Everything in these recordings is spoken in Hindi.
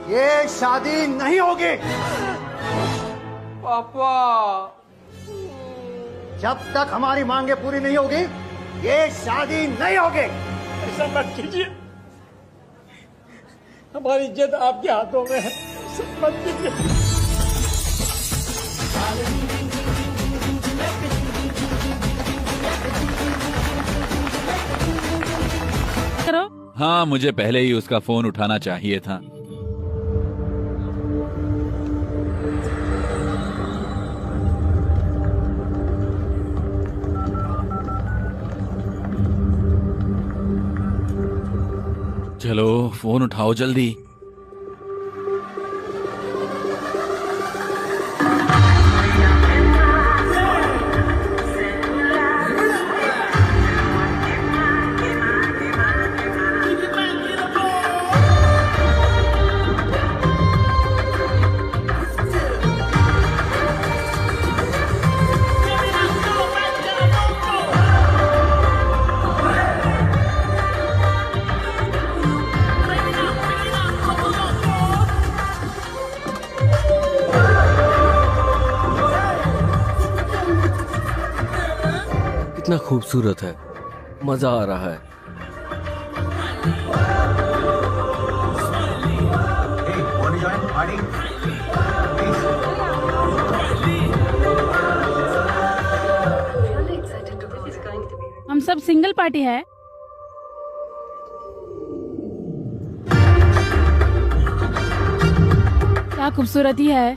ये शादी नहीं होगी। पापा, जब तक हमारी मांगे पूरी नहीं होगी ये शादी नहीं होगी। ऐसा मत कीजिए, हमारी इज्जत आपके हाथों में है। ऐसा मत कीजिए। करो। हाँ, मुझे पहले ही उसका फोन उठाना चाहिए था। चलो फोन उठाओ जल्दी। कितना खूबसूरत है, मजा आ रहा है। हम सब सिंगल पार्टी है। क्या खूबसूरती है।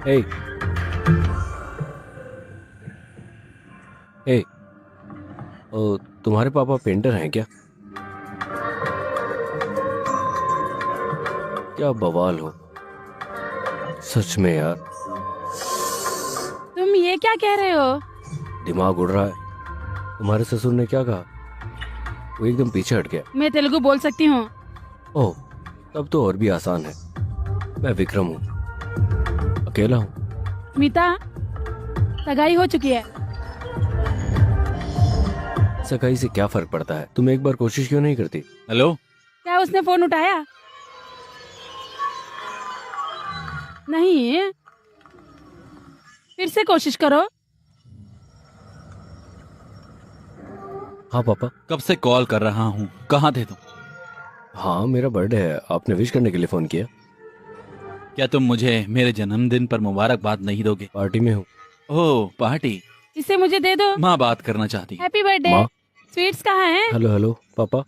ए, ए, तुम्हारे पापा पेंटर हैं क्या? क्या बवाल हो सच में यार। तुम ये क्या कह रहे हो? दिमाग उड़ रहा है। तुम्हारे ससुर ने क्या कहा? वो एकदम पीछे हट गया। मैं तेलुगु बोल सकती हूँ। ओह, तब तो और भी आसान है। मैं विक्रम हूँ, अकेला हूँ। मीता, सगाई हो चुकी है। सगाई से क्या फर्क पड़ता है? तुम एक बार कोशिश क्यों नहीं करती? हेलो, क्या उसने फोन उठाया? नहीं, फिर से कोशिश करो। हाँ पापा। कब से कॉल कर रहा हूँ, कहाँ थे तुम? हाँ, मेरा बर्थडे है, आपने विश करने के लिए फोन किया। क्या तुम मुझे मेरे जन्मदिन पर मुबारकबाद नहीं दोगे? पार्टी में हूँ। ओह, पार्टी। इसे मुझे दे दो। माँ बात करना चाहती है। Happy birthday. माँ? स्वीट्स कहाँ हैं? हेलो हेलो पापा।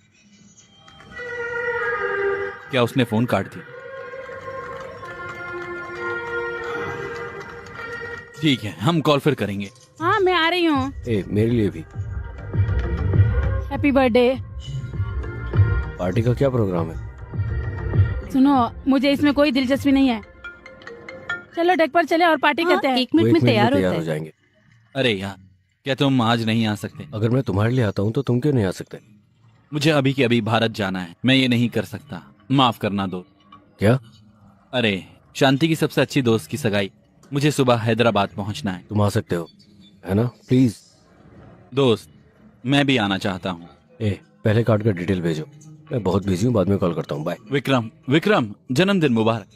क्या उसने फोन काट दी? ठीक है, हम कॉल फिर करेंगे। हाँ, मैं आ रही हूँ। ए, मेरे लिए भी। Happy birthday. पार्टी का क्या प्रोग्राम है? सुनो, मुझे इसमें कोई दिलचस्पी नहीं है। चलो डेक पर चले और पार्टी करते हैं। 1 मिनट में तैयार होता हो है। जाएंगे। अरे यार, क्या तुम आज नहीं आ सकते? अगर मैं तुम्हारे लिए आता हूँ तो तुम क्यों नहीं आ सकते? मुझे अभी के अभी भारत जाना है, मैं ये नहीं कर सकता, माफ करना दो। क्या? अरे, शांति की सबसे अच्छी दोस्त की सगाई, मुझे सुबह हैदराबाद पहुंचना है। तुम आ सकते हो, है ना? प्लीज। दोस्त, मैं भी आना चाहता हूँ। ए, पहले कार्ड का डिटेल भेजो। मैं बहुत बिजी हूँ, बाद में कॉल करता हूँ। बाय। विक्रम, विक्रम, जन्मदिन मुबारक।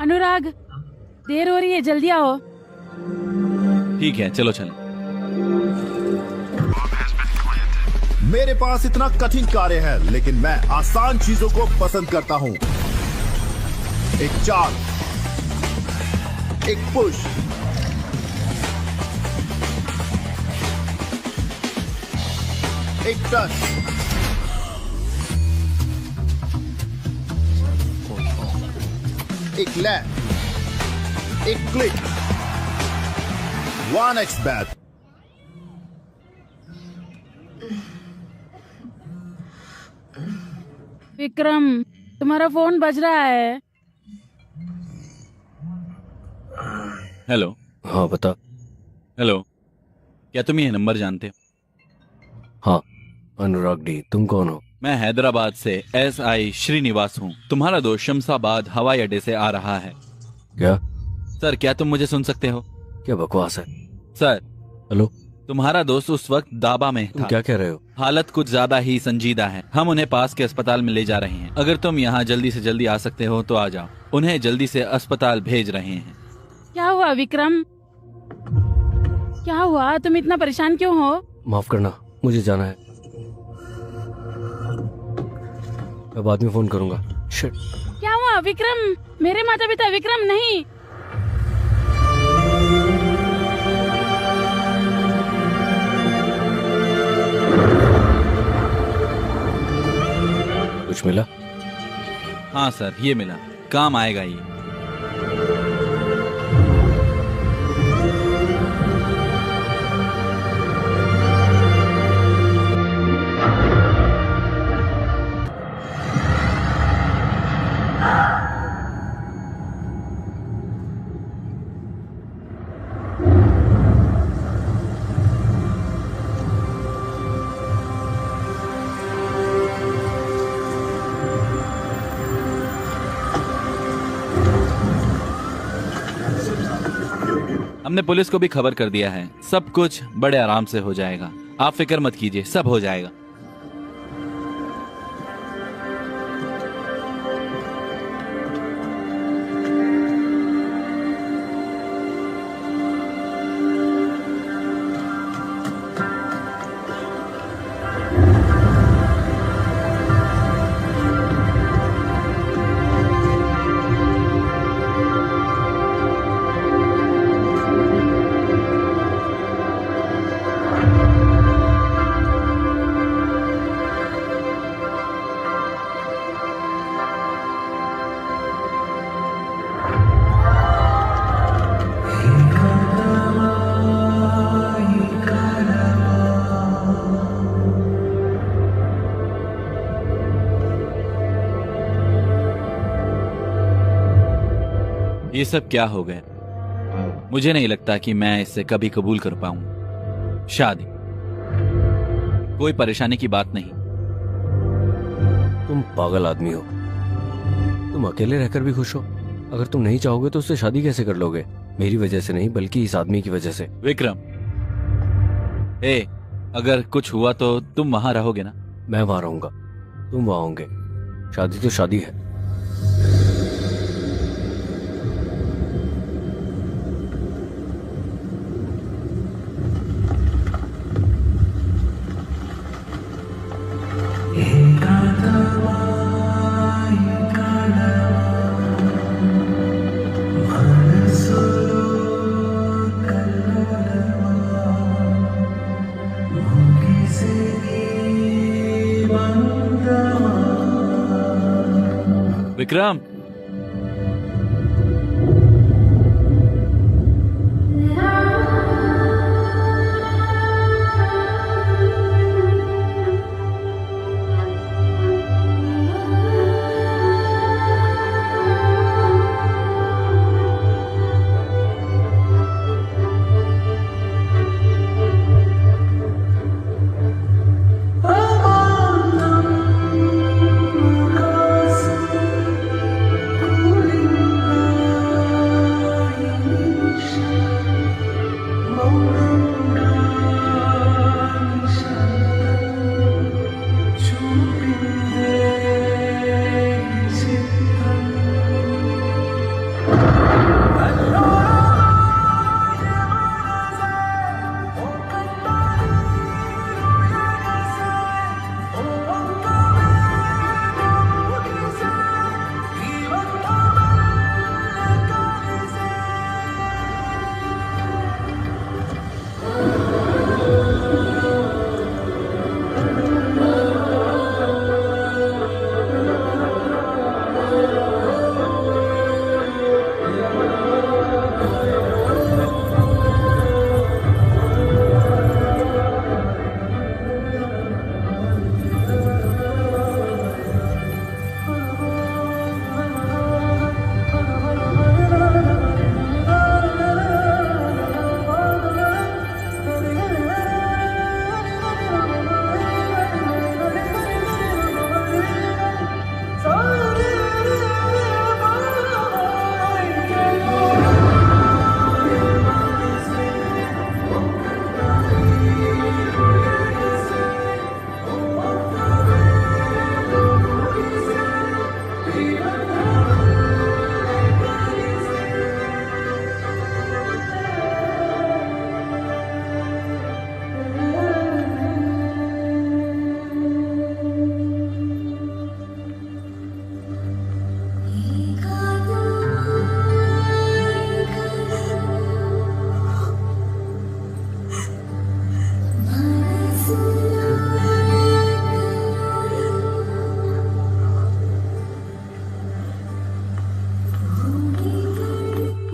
अनुराग, देर हो रही है, जल्दी आओ। ठीक है, चलो चलो। मेरे पास इतना कठिन कार्य है, लेकिन मैं आसान चीजों को पसंद करता हूं। एक चाल, एक पुश, एक टच, एक लैप, एक क्लिक, 1x बैट। विक्रम, तुम्हारा फोन बज रहा है। हेलो। हाँ बता। हेलो, क्या तुम ये नंबर जानते हो? हाँ, अनुराग डी। तुम कौन हो? मैं हैदराबाद से SI श्रीनिवास हूँ। तुम्हारा दोस्त शमशाबाद हवाई अड्डे से आ रहा है। क्या? सर, क्या तुम मुझे सुन सकते हो? क्या बकवास है? सर। हेलो, तुम्हारा दोस्त उस वक्त दाबा में तुम था। क्या कह रहे हो? हालत कुछ ज्यादा ही संजीदा है। हम उन्हें पास के अस्पताल में ले जा रहे हैं। अगर तुम यहाँ जल्दी से जल्दी आ सकते हो तो आ जाओ। उन्हें जल्दी से अस्पताल भेज रहे हैं। क्या हुआ विक्रम? क्या हुआ? तुम इतना परेशान क्यों हो? माफ करना, मुझे जाना है। मैं बाद में फोन करूंगा। शिट। क्या हुआ विक्रम? मेरे माता पिता विक्रम नहीं। कुछ मिला? हाँ सर, ये मिला। काम आएगा ये। हमने पुलिस को भी खबर कर दिया है। सब कुछ बड़े आराम से हो जाएगा। आप फिक्र मत कीजिए, सब हो जाएगा। ये सब क्या हो गया? मुझे नहीं लगता कि मैं इससे कभी कबूल कर पाऊंगा शादी। कोई परेशानी की बात नहीं। तुम पागल आदमी हो। तुम अकेले रहकर भी खुश हो। अगर तुम नहीं चाहोगे तो उससे शादी कैसे कर लोगे? मेरी वजह से नहीं, बल्कि इस आदमी की वजह से। विक्रम, अगर कुछ हुआ तो तुम वहां रहोगे ना? मैं वहां रहूंगा, तुम वहां होंगे। शादी तो शादी है। विक्रम,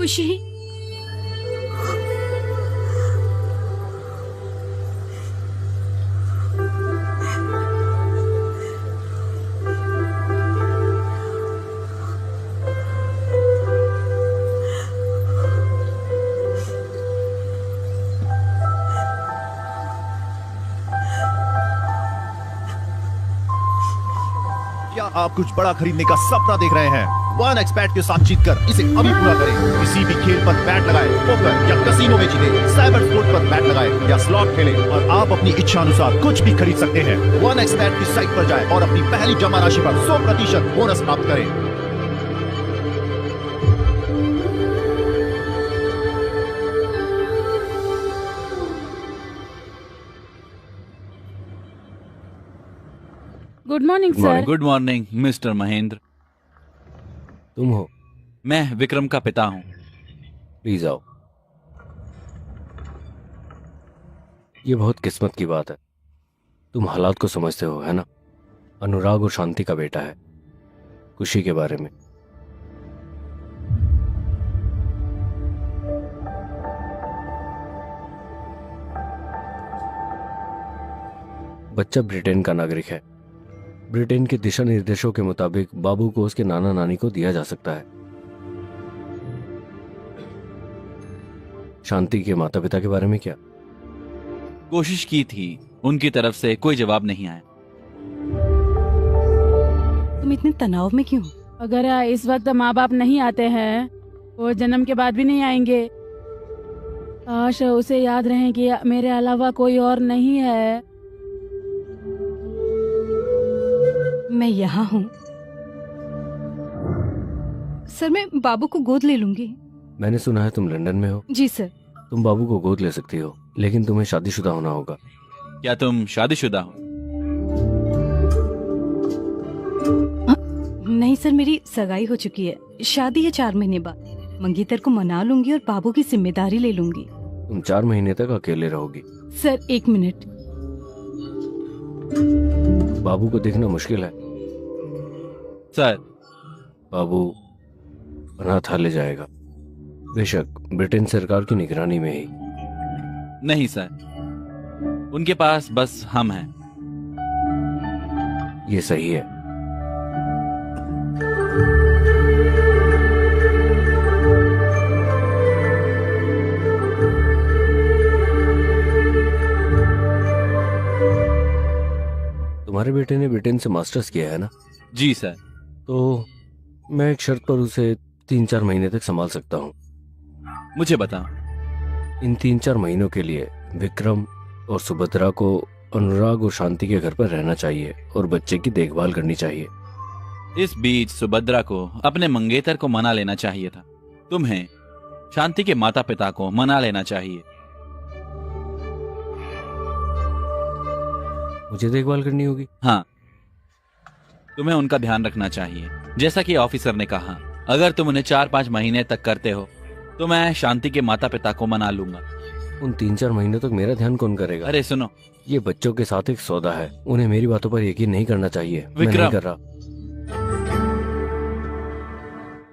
खुशी। क्या आप कुछ बड़ा खरीदने का सपना देख रहे हैं? वन एक्सपैट के साथ जीतकर इसे अभी पूरा करें। किसी भी खेल पर बैट लगाएं, पोकर या कसिनो में जीतें, साइबर स्पोर्ट पर बैट लगाएं या स्लॉट खेलें और आप अपनी इच्छा अनुसार कुछ भी खरीद सकते हैं। वन एक्सपैट की साइट पर जाएं और अपनी पहली जमा राशि पर 100% बोनस प्राप्त करें। Good morning Good morning. Sir. Good morning mister Mahendra. तुम हो? मैं विक्रम का पिता हूँ। प्लीज आओ। ये बहुत किस्मत की बात है। तुम हालात को समझते हो, है ना? अनुराग और शांति का बेटा है। खुशी के बारे में। बच्चा ब्रिटेन का नागरिक है। ब्रिटेन के दिशा निर्देशों के मुताबिक बाबू को उसके नाना नानी को दिया जा सकता है। शांति के माता पिता के बारे में क्या? कोशिश की थी, उनकी तरफ से कोई जवाब नहीं आया। तुम इतने तनाव में क्यों? अगर इस वक्त माँ बाप नहीं आते हैं, वो जन्म के बाद भी नहीं आएंगे। काश उसे याद रहे कि मेरे अलावा कोई और नहीं है। मैं यहाँ हूँ सर। मैं बाबू को गोद ले लूंगी। मैंने सुना है तुम लंदन में हो। जी सर। तुम बाबू को गोद ले सकती हो, लेकिन तुम्हें शादीशुदा होना होगा। क्या तुम शादीशुदा हो? नहीं सर, मेरी सगाई हो चुकी है। शादी है 4 महीने बाद। मंगेतर को मना लूंगी और बाबू की जिम्मेदारी ले लूंगी। तुम 4 महीने तक अकेले रहोगी। Sir 1 minute. बाबू को देखना मुश्किल है। सर, बाबू अनाथालय जाएगा, बेशक ब्रिटेन सरकार की निगरानी में ही। नहीं सर, उनके पास बस हम हैं। ये सही है। तुम्हारे बेटे ने ब्रिटेन से मास्टर्स किया है ना? जी सर। तो मैं एक शर्त पर उसे 3-4 महीने तक संभाल सकता हूँ। मुझे बताओ। इन 3-4 महीनों के लिए विक्रम और सुभद्रा को अनुराग और शांति के घर पर रहना चाहिए और बच्चे की देखभाल करनी चाहिए। इस बीच सुभद्रा को अपने मंगेतर को मना लेना चाहिए था। तुम्हें शांति के माता पिता को मना लेना चाहिए। मुझे देखभाल करनी होगी? हाँ, तुम्हें उनका ध्यान रखना चाहिए। जैसा कि ऑफिसर ने कहा, अगर तुम उन्हें 4-5 महीने तक करते हो तो मैं शांति के माता पिता को मना लूंगा। उन 3-4 महीनों तक मेरा ध्यान कौन करेगा? अरे सुनो, ये बच्चों के साथ एक सौदा है। उन्हें मेरी बातों पर यकीन नहीं करना चाहिए। मैं विक्रम। नहीं कर रहा।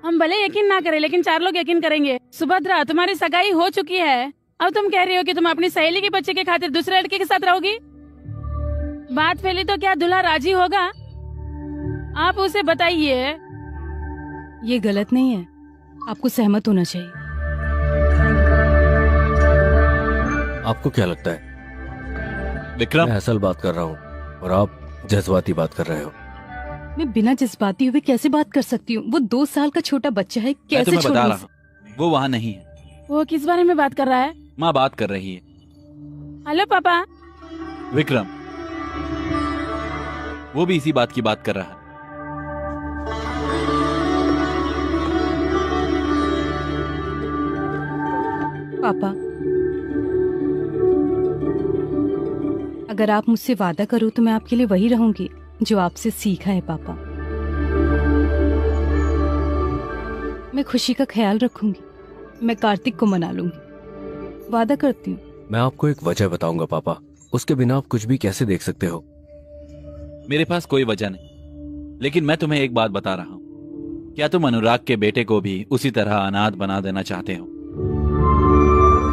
हम भले यकीन ना करें, लेकिन 4 लोग यकीन करेंगे। सुभद्रा, तुम्हारी सगाई हो चुकी है। अब तुम कह रही हो कि तुम अपनी सहेली के बच्चे के खातिर दूसरे लड़के के साथ रहोगी। बात फैली तो क्या दूल्हा राजी होगा? आप उसे बताइए। ये गलत नहीं है, आपको सहमत होना चाहिए। आपको क्या लगता है? विक्रम, मैं असल बात कर रहा हूँ और आप जज्बाती बात कर रहे हो। मैं बिना जज्बाती हुए कैसे बात कर सकती हूँ? वो 2 साल का छोटा बच्चा है, मैं कैसे तुम्हें बता छोड़ूं रहा उसे? हूँ, वो वहाँ नहीं है। वो किस बारे में बात कर रहा है? माँ बात कर रही है। हेलो पापा। विक्रम, वो भी इसी बात की बात कर रहा है। पापा, अगर आप मुझसे वादा करो तो मैं आपके लिए वही रहूंगी जो आपसे सीखा है। पापा, मैं खुशी का ख्याल रखूंगी। मैं कार्तिक को मना लूंगी, वादा करती हूँ। मैं आपको एक वजह बताऊंगा पापा, उसके बिना आप कुछ भी कैसे देख सकते हो? मेरे पास कोई वजह नहीं, लेकिन मैं तुम्हें एक बात बता रहा हूँ। क्या तुम अनुराग के बेटे को भी उसी तरह अनाथ बना देना चाहते हो?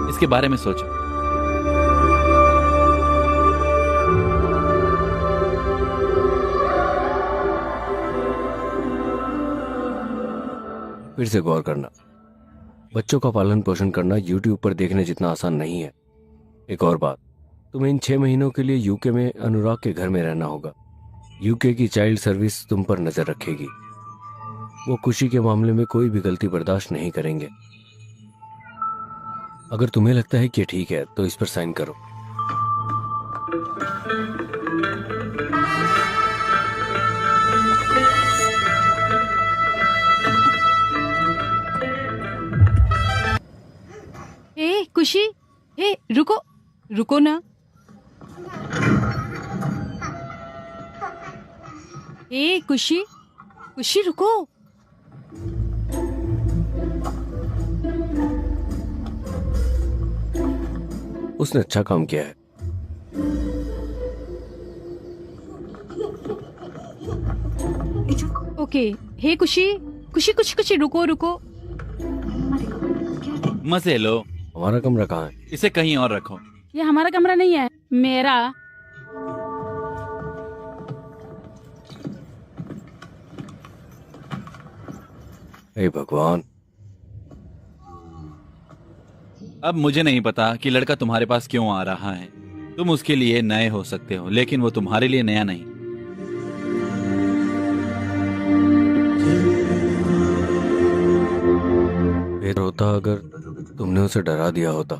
इसके बारे में सोचो। फिर से गौर करना, बच्चों का पालन पोषण करना यूट्यूब पर देखने जितना आसान नहीं है। एक और बात, तुम्हें इन 6 महीनों के लिए यूके में अनुराग के घर में रहना होगा। यूके की चाइल्ड सर्विस तुम पर नजर रखेगी। वो खुशी के मामले में कोई भी गलती बर्दाश्त नहीं करेंगे। अगर तुम्हें लगता है कि ठीक है तो इस पर साइन करो। ए खुशी, ए रुको, रुको ना। ए खुशी, खुशी रुको। उसने अच्छा काम किया है। ओके, हे खुशी, खुशी कुछ कुछ रुको रुको। मजे लो। हमारा कमरा कहाँ है? इसे कहीं और रखो। ये हमारा कमरा नहीं है, मेरा। हे भगवान। अब मुझे नहीं पता कि लड़का तुम्हारे पास क्यों आ रहा है। तुम उसके लिए नए हो सकते हो, लेकिन वो तुम्हारे लिए नया नहीं। बेहतर होता अगर तुमने उसे डरा दिया होता।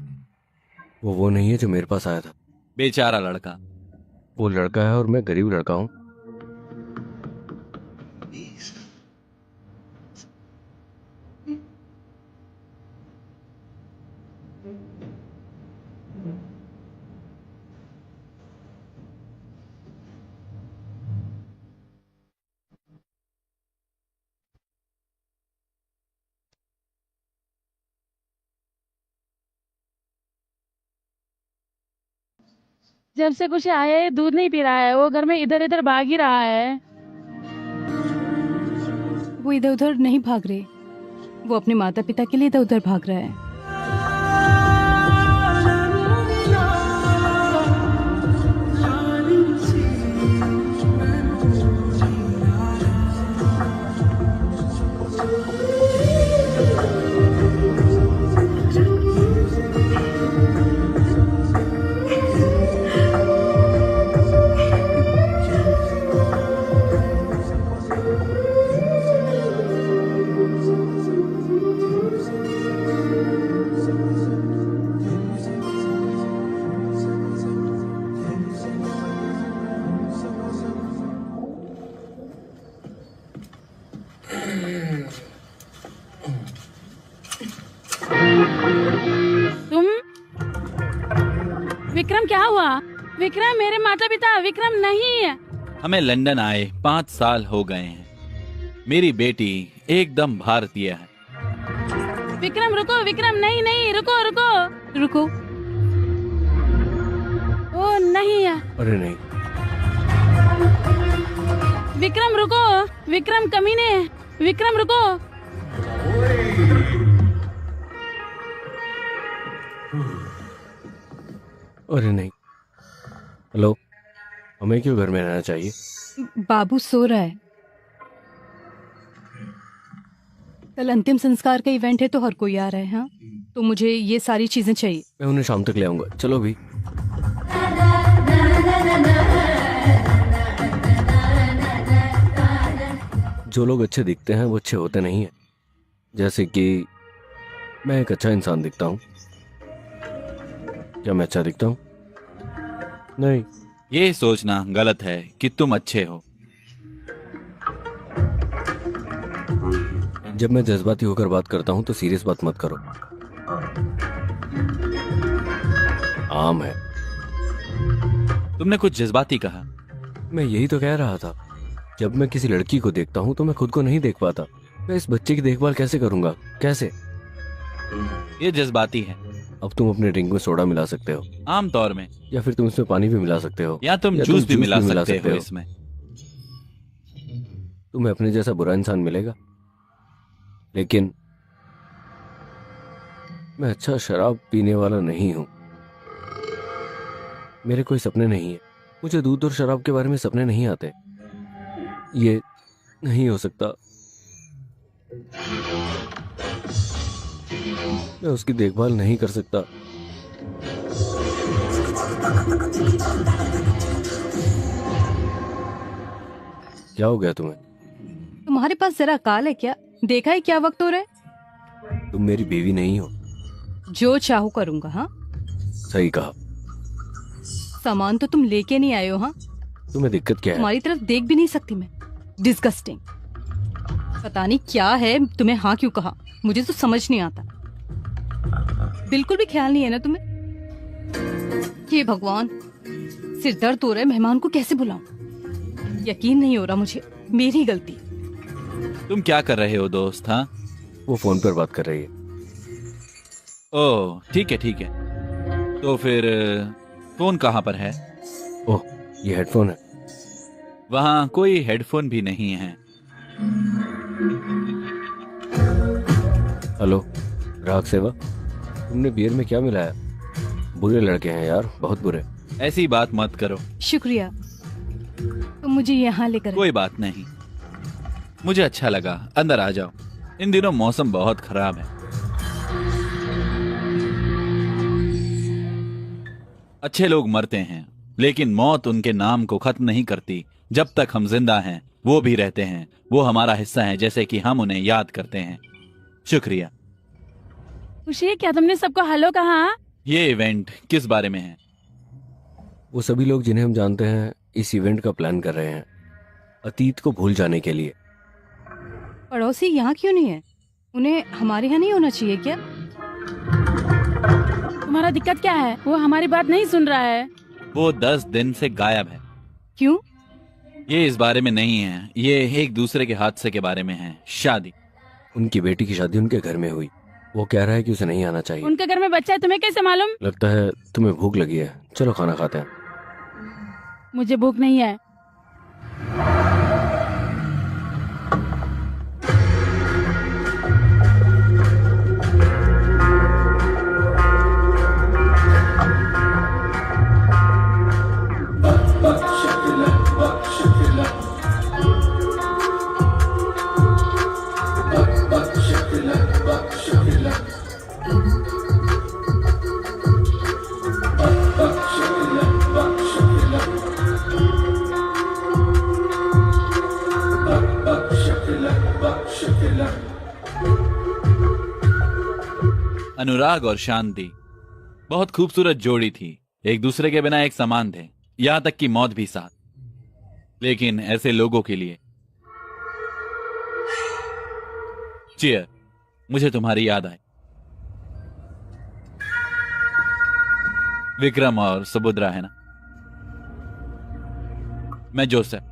वो नहीं है जो मेरे पास आया था। बेचारा लड़का। वो लड़का है और मैं गरीब लड़का हूँ। जब से कुछ आया है दूध नहीं पी रहा है, वो घर में इधर इधर भाग ही रहा है। वो इधर उधर नहीं भाग रहे, वो अपने माता पिता के लिए इधर उधर भाग रहा है। तुम विक्रम, क्या हुआ? विक्रम, मेरे माता पिता विक्रम नहीं है। हमें लंदन आए 5 साल हो गए हैं। मेरी बेटी एकदम भारतीय है। विक्रम रुको, विक्रम, नहीं नहीं, रुको रुको रुको। ओ नहीं है। अरे नहीं, विक्रम रुको, विक्रम कमीने, विक्रम रुको। अरे नहीं। हेलो, हमें क्यों घर में रहना चाहिए? बाबू सो रहा है। कल अंतिम संस्कार का इवेंट है तो हर कोई आ रहा है। हाँ, तो मुझे ये सारी चीजें चाहिए। मैं उन्हें शाम तक ले आऊंगा। चलो भी। जो लोग अच्छे दिखते हैं वो अच्छे होते नहीं हैं। जैसे कि मैं एक अच्छा इंसान दिखता हूँ। क्या मैं अच्छा दिखता हूँ? नहीं। ये सोचना गलत है कि तुम अच्छे हो। जब मैं जज्बाती होकर बात करता हूँ तो सीरियस बात मत करो। आम है। तुमने कुछ जज्बाती कहा। मैं यही तो कह रहा था। जब मैं किसी लड़की को देखता हूँ तो मैं खुद को नहीं देख पाता। मैं इस बच्चे की देखभाल कैसे करूंगा? कैसे? ये जज्बाती है। अब तुम अपने ड्रिंक में सोडा मिला सकते हो, आम तौर में, या फिर तुम इसमें पानी भी मिला सकते हो, या तुम जूस भी मिला सकते हो इसमें। तुम्हें अपने जैसा बुरा इंसान मिलेगा? लेकिन मैं अच्छा शराब पीने वाला नहीं हूं। मेरे कोई सपने नहीं है। मुझे दूध और शराब के बारे में सपने नहीं आते। ये नहीं हो सकता। मैं उसकी देखभाल नहीं कर सकता। क्या हो गया तुम्हें? तुम्हारे पास जरा अकाल है क्या? देखा है क्या वक्त हो रहा है? तुम मेरी बीवी नहीं हो। जो चाहूँ करूंगा। हाँ, सही कहा। सामान तो तुम लेके नहीं आए हो। हाँ, तुम्हें दिक्कत क्या है? तुम्हारी तरफ देख भी नहीं सकती मैं। डिस्गस्टिंग। पता नहीं क्या है, तुम्हें हाँ क्यों कहा मुझे तो समझ नहीं आता। बिल्कुल भी ख्याल नहीं है ना तुम्हें? हे भगवान, सिर दर्द हो रहा है। मेहमान को कैसे बुलाऊं? यकीन नहीं हो रहा मुझे, मेरी गलती। तुम क्या कर रहे हो दोस्त? हाँ, वो फोन पर बात कर रही है। ओह ठीक है ठीक है। तो फिर फोन कहाँ पर है? ओह, ये हेडफोन है। वहाँ कोई हेडफोन भी नहीं है। हेलो, ग्राहक सेवा। तुमने बियर में क्या मिलाया? बुरे लड़के हैं यार, बहुत बुरे। ऐसी बात मत करो। शुक्रिया, तुम मुझे यहाँ लेकर आए। कोई बात नहीं, मुझे अच्छा लगा। अंदर आ जाओ। इन दिनों मौसम बहुत खराब है। अच्छे लोग मरते हैं, लेकिन मौत उनके नाम को खत्म नहीं करती। जब तक हम जिंदा हैं वो भी रहते हैं। वो हमारा हिस्सा हैं, जैसे कि हम उन्हें याद करते हैं। शुक्रिया। खुशी, क्या तुमने सबको हेलो कहा? ये इवेंट किस बारे में है? वो सभी लोग जिन्हें हम जानते हैं इस इवेंट का प्लान कर रहे हैं, अतीत को भूल जाने के लिए। पड़ोसी यहाँ क्यों नहीं है? उन्हें हमारे यहाँ नहीं होना चाहिए क्या? तुम्हारा दिक्कत क्या है? वो हमारी बात नहीं सुन रहा है। वो 10 दिन से गायब है। क्यों? ये इस बारे में नहीं है, ये एक दूसरे के हादसे के बारे में है। शादी। उनकी बेटी की शादी उनके घर में हुई। वो कह रहा है कि उसे नहीं आना चाहिए। उनके घर में बच्चा है, तुम्हें कैसे मालूम? लगता है तुम्हें भूख लगी है। चलो खाना खाते हैं। मुझे भूख नहीं है। अनुराग और शांति बहुत खूबसूरत जोड़ी थी। एक दूसरे के बिना एक समान थे, यहां तक कि मौत भी साथ। लेकिन ऐसे लोगों के लिए चीयर। मुझे तुम्हारी याद आई। विक्रम और सुभद्रा है ना? मैं जोसेफ,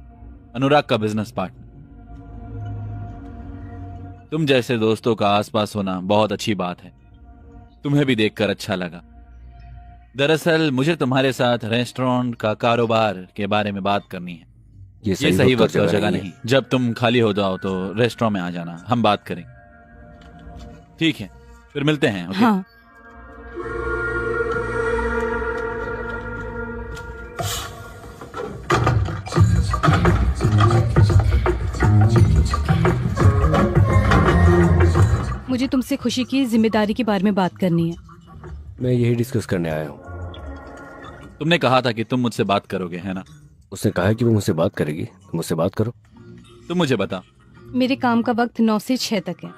अनुराग का बिजनेस पार्टनर। तुम जैसे दोस्तों का आसपास होना बहुत अच्छी बात है। तुम्हें भी देखकर अच्छा लगा। दरअसल मुझे तुम्हारे साथ रेस्टोरेंट का कारोबार के बारे में बात करनी है। ये सही वक्त और जगह नहीं। जब तुम खाली हो जाओ तो रेस्टोरेंट में आ जाना, हम बात करेंगे। ठीक है, फिर मिलते हैं। ओके? हाँ। मुझे तुमसे खुशी की जिम्मेदारी के बारे में बात करनी है। मैं यही डिस्कस करने आया हूँ। तुमने कहा था कि तुम मुझसे बात करोगे, है ना? उसने कहा है कि वो मुझसे बात करेगी, तो मुझसे बात करो। तुम मुझे बता। मेरे काम का वक्त 9 से 6 तक है।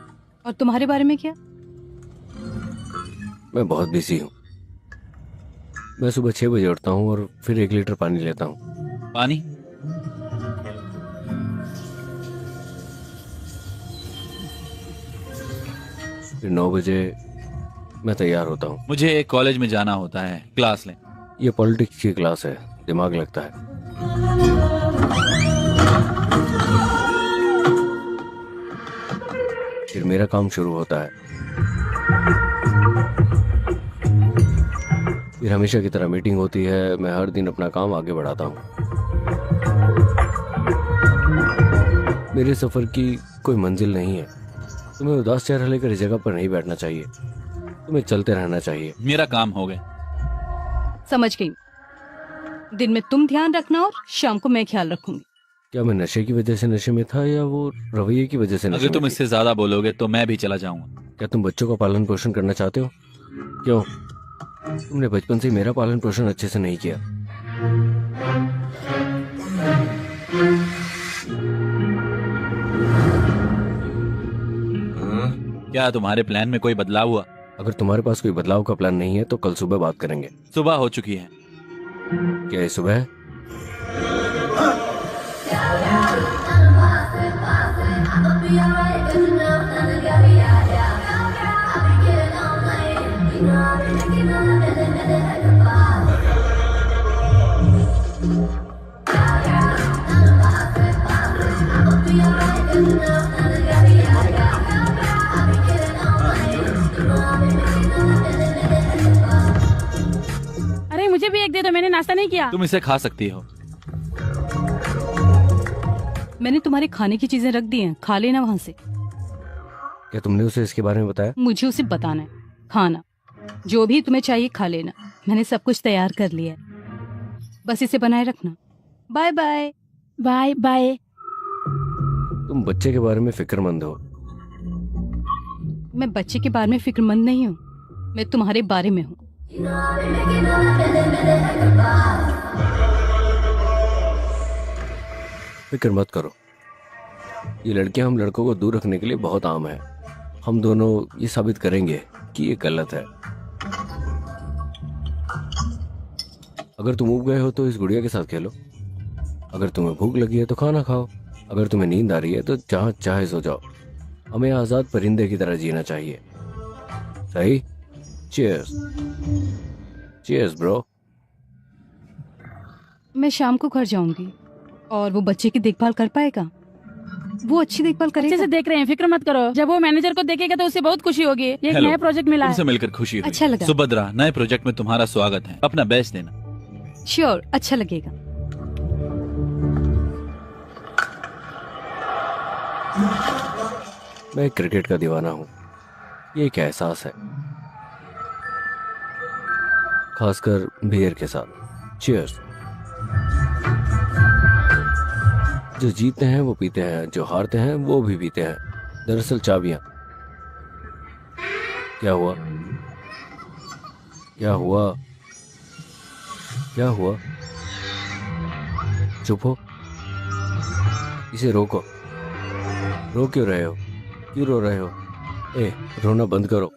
और तुम्हारे बारे में क्या? मैं बहुत बिजी हूँ। मैं सुबह 6 बजे उठता हूँ और फिर 1 लीटर पानी लेता हूँ। पानी? फिर 9 बजे मैं तैयार होता हूँ। मुझे कॉलेज में जाना होता है, क्लास लें। ये पॉलिटिक्स की क्लास है, दिमाग लगता है। फिर मेरा काम शुरू होता है। फिर हमेशा की तरह मीटिंग होती है। मैं हर दिन अपना काम आगे बढ़ाता हूँ। मेरे सफर की कोई मंजिल नहीं है, तुम्हें उदास चेहरा लेकर इस जगह पर नहीं बैठना चाहिए, तुम्हें चलते रहना चाहिए। मेरा काम हो गया। समझ गई। दिन में तुम ध्यान रखना और शाम को मैं ख्याल रखूंगी। क्या मैं नशे की वजह से नशे में था या वो रवैये की वजह से नशे अगर तुम में थी? इससे ज्यादा बोलोगे तो मैं भी चला जाऊंगा। क्या तुम बच्चों का पालन पोषण करना चाहते हो? क्यों? तुमने बचपन से मेरा पालन पोषण अच्छे से नहीं किया। क्या तुम्हारे प्लान में कोई बदलाव हुआ? अगर तुम्हारे पास कोई बदलाव का प्लान नहीं है तो कल सुबह बात करेंगे। सुबह हो चुकी है। क्या ये सुबह है? अरे मुझे भी एक दे दो, मैंने नाश्ता नहीं किया। तुम इसे खा सकती हो। मैंने तुम्हारे खाने की चीजें रख दी हैं, खा लेना वहां से। क्या तुमने उसे इसके बारे में बताया? मुझे उसे बताना है। खाना जो भी तुम्हें चाहिए खा लेना, मैंने सब कुछ तैयार कर लिया है, बस इसे बनाए रखना। Bye bye. Bye bye. तुम बच्चे के बारे में फिक्रमंद हो। मैं बच्चे के बारे में फिक्रमंद नहीं हूँ, मैं तुम्हारे बारे में हूँ। फिक्र मत करो, ये लड़कियां हम लड़कों को दूर रखने के लिए बहुत आम है। हम दोनों ये साबित करेंगे कि ये गलत है। अगर तुम उब गए हो तो इस गुड़िया के साथ खेलो। अगर तुम्हें भूख लगी है तो खाना खाओ। अगर तुम्हें नींद आ रही है तो जहां चाहे सो जाओ। हमें आजाद परिंदे की तरह जीना चाहिए। सही? चीयर्स। Cheers bro. मैं शाम को घर जाऊंगी और वो बच्चे की देखभाल कर पाएगा? वो अच्छी देखभाल अच्छे करेगा? से देख रहे हैं, फिक्र मत करो। जब वो मैनेजर को देखेगा तो उसे बहुत खुशी होगी। ये एक हेलो। नया प्रोजेक्ट मिला तुमसे है। मिलकर खुशी हुई। अच्छा लगा। सुभद्रा, नए प्रोजेक्ट में तुम्हारा स्वागत है। अपना बेस्ट देना। श्योर, अच्छा लगेगा। मैं क्रिकेट का दीवाना हूँ, ये एक एहसास है, खासकर बियर के साथ। चीयर्स। जो जीतते हैं वो पीते हैं, जो हारते हैं वो भी पीते हैं। दरअसल चाबियां। क्या हुआ? क्या हुआ? क्या हुआ? चुप हो। इसे रोको। रो क्यों रहे हो? क्यों रो रहे हो? ए, रोना बंद करो।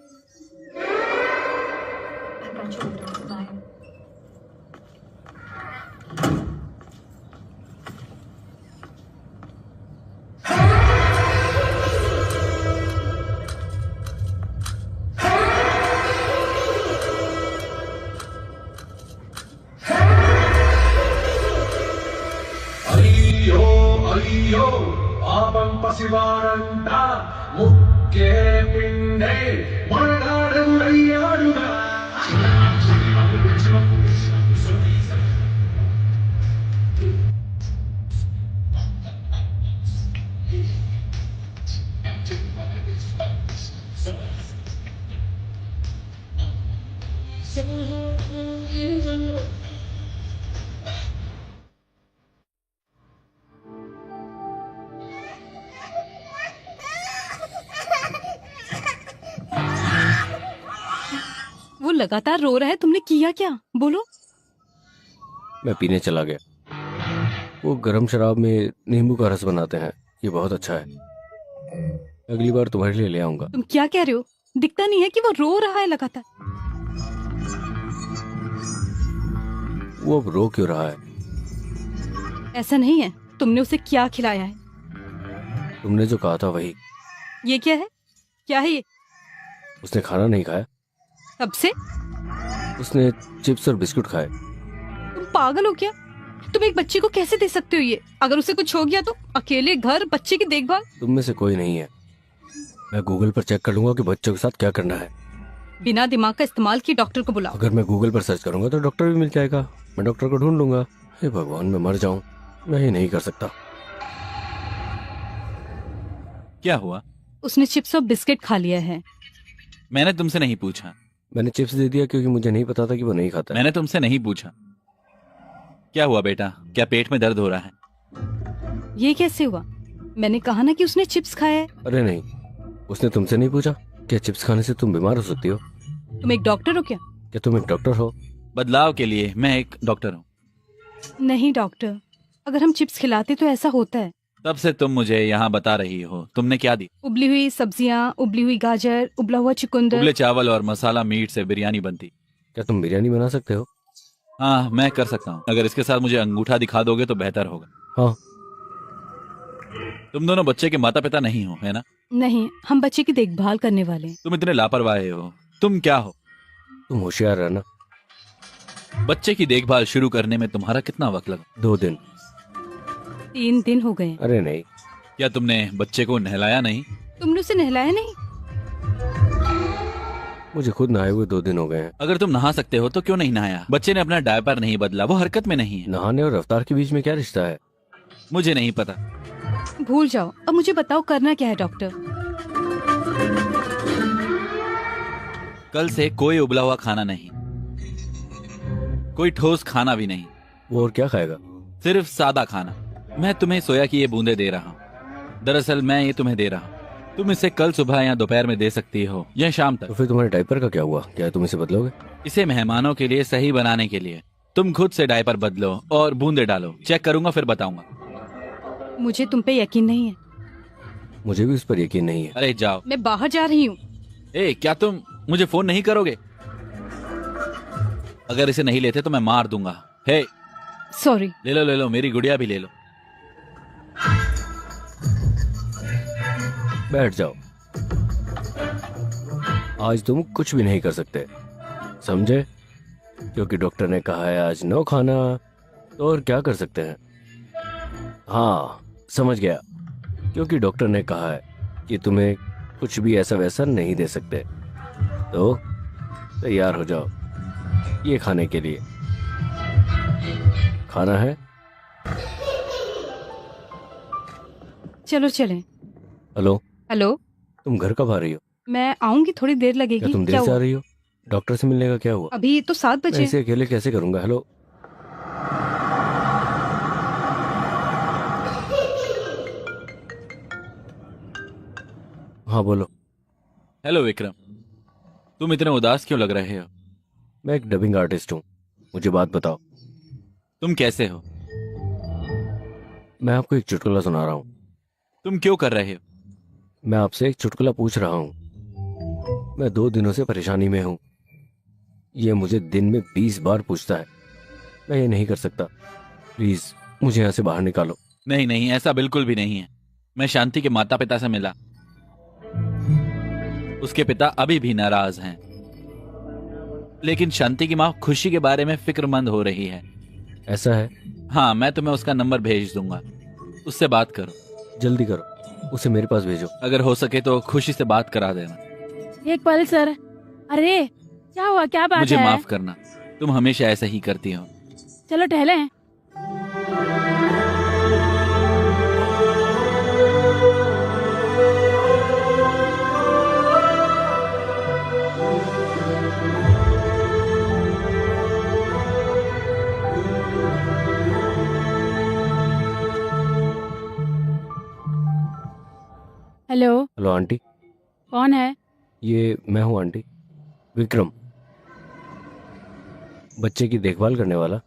अय्यो पापं पसिवारंता मुक्के पिंडे मरणाडुरैयाडुना वो लगातार रो रहा है, तुमने किया क्या? बोलो। मैं पीने चला गया। वो गरम शराब में नींबू का रस बनाते हैं, ये बहुत अच्छा है। अगली बार तुम्हारे लिए ले आऊंगा। तुम क्या कह रहे हो? दिखता नहीं है कि वो रो रहा है लगातार? वो अब रो क्यों रहा है? ऐसा नहीं है। तुमने उसे क्या खिलाया है? तुमने जो कहा था वही। ये क्या है? क्या है ये? उसने खाना नहीं खाया, कब से? उसने चिप्स और बिस्कुट खाए। तुम पागल हो क्या? तुम एक बच्चे को कैसे दे सकते हो ये? अगर उसे कुछ हो गया तो अकेले घर, बच्चे की देखभाल। तुम में से कोई नहीं है। मैं गूगल पर चेक कर लूंगा कि बच्चों के साथ क्या करना है। बिना दिमाग का इस्तेमाल किए डॉक्टर को बुलाओ। अगर मैं गूगल पर सर्च करूंगा तो डॉक्टर भी मिल जाएगा। मैं डॉक्टर को ढूंढ लूंगा। हे भगवान, मैं मर जाऊं, मैं ये नहीं कर सकता। क्या हुआ? उसने चिप्स और बिस्किट खा लिया है। मैंने तुमसे नहीं पूछा। मैंने चिप्स दे दिया क्योंकि मुझे नहीं पता था कि वो नहीं खाता है। मैंने तुमसे नहीं पूछा। क्या हुआ बेटा, क्या पेट में दर्द हो रहा है? ये कैसे हुआ? मैंने कहा ना कि उसने चिप्स खाया है। अरे नहीं, उसने तुमसे नहीं पूछा? क्या चिप्स खाने से तुम बीमार हो सकती हो? तुम एक डॉक्टर हो क्या? क्या तुम एक डॉक्टर हो? बदलाव के लिए मैं एक डॉक्टर हूँ। नहीं डॉक्टर, अगर हम चिप्स खिलाते तो ऐसा होता है। तब से तुम मुझे यहाँ बता रही हो। तुमने क्या दी? उबली हुई सब्जियां, उबली हुई गाजर, उबला हुआ चुकंदर। उबले चावल और मसाला मीट से बिरयानी बनती। क्या तुम बिरयानी बना सकते हो? हाँ, मैं कर सकता हूँ। अगर इसके साथ मुझे अंगूठा दिखा दोगे तो बेहतर होगा। हाँ। तुम दोनों बच्चे के माता पिता नहीं हो, है ना? नहीं, हम बच्चे की देखभाल करने वाले हैं। तुम इतने लापरवाह हो। तुम क्या हो? तुम होशियार रहना। बच्चे की देखभाल शुरू करने में तुम्हारा कितना वक्त लगा? 2 दिन। 3 दिन हो गए। अरे नहीं। क्या तुमने बच्चे को नहलाया नहीं? तुमने उसे नहलाया नहीं? मुझे खुद नहाए हुए 2 दिन हो गए हैं। अगर तुम नहा सकते हो तो क्यों नहीं नहाया? बच्चे ने अपना डायपर नहीं बदला, वो हरकत में नहीं है। नहाने और रफ्तार के बीच में क्या रिश्ता है? मुझे नहीं पता। भूल जाओ। अब मुझे बताओ करना क्या है डॉक्टर? कल से कोई उबला हुआ खाना नहीं, कोई ठोस खाना भी नहीं। वो और क्या खाएगा? सिर्फ सादा खाना। मैं तुम्हें सोया की ये बूंदे दे रहा हूँ। दरअसल मैं ये तुम्हें दे रहा हूँ। तुम इसे कल सुबह या दोपहर में दे सकती हो या शाम तो तक। फिर तुम्हारे डायपर का क्या हुआ? क्या तुम इसे बदलोगे? इसे मेहमानों के लिए सही बनाने के लिए तुम खुद से डायपर बदलो और बूंदे डालो। चेक करूंगा फिर बताऊंगा। मुझे तुम पे यकीन नहीं है। मुझे भी उस पर यकीन नहीं है। अरे जाओ। मैं बाहर जा रही हूँ। ए, क्या तुम मुझे फोन नहीं करोगे? अगर इसे नहीं लेते तो मैं मार दूंगा। हे, सॉरी। ले लो, मेरी गुड़िया भी ले लो। बैठ जाओ। आज तुम कुछ भी नहीं कर सकते, समझे? क्योंकि डॉक्टर ने कहा है आज नो खाना, तो और क्या कर सकते हैं? हाँ, समझ गया। क्योंकि डॉक्टर ने कहा है कि तुम्हें कुछ भी ऐसा वैसा नहीं दे सकते, तो तैयार हो जाओ ये खाने के लिए। खाना है? चलो चलें। हेलो। हेलो। तुम घर कब आ रही हो? मैं आऊंगी, थोड़ी देर लगेगी। क्या तुम क्या देर से आ हुआ? रही हो? डॉक्टर से मिलने का क्या हुआ? अभी तो 7 मैं बजे। इसे अकेले कैसे करूंगा? हेलो। हाँ बोलो। हेलो विक्रम, तुम इतने उदास क्यों लग रहे हो? मैं एक डबिंग आर्टिस्ट हूँ। मुझे बात बताओ, तुम कैसे हो? मैं आपको एक चुटकुला सुना रहा हूँ। तुम क्यों कर रहे हो? मैं आपसे एक चुटकुला पूछ रहा हूँ। मैं 2 दिनों से परेशानी में हूँ। ये मुझे दिन में 20 बार पूछता है। मैं ये नहीं कर सकता। प्लीज मुझे यहाँ से बाहर निकालो। नहीं नहीं, ऐसा बिल्कुल भी नहीं है। मैं शांति के माता पिता से मिला। उसके पिता अभी भी नाराज हैं, लेकिन शांति की माँ खुशी के बारे में फिक्रमंद हो रही है। ऐसा है? हाँ, मैं तुम्हें उसका नंबर भेज दूंगा, उससे बात करो। जल्दी करो, उसे मेरे पास भेजो। अगर हो सके तो खुशी से बात करा देना। एक पल सर। अरे क्या हुआ, क्या बात मुझे है? माफ करना, तुम हमेशा ऐसा ही करती हो। चलो टहलें। हेलो। Hello aunty. कौन है? ये मैं हूँ आंटी, विक्रम, बच्चे की देखभाल करने वाला।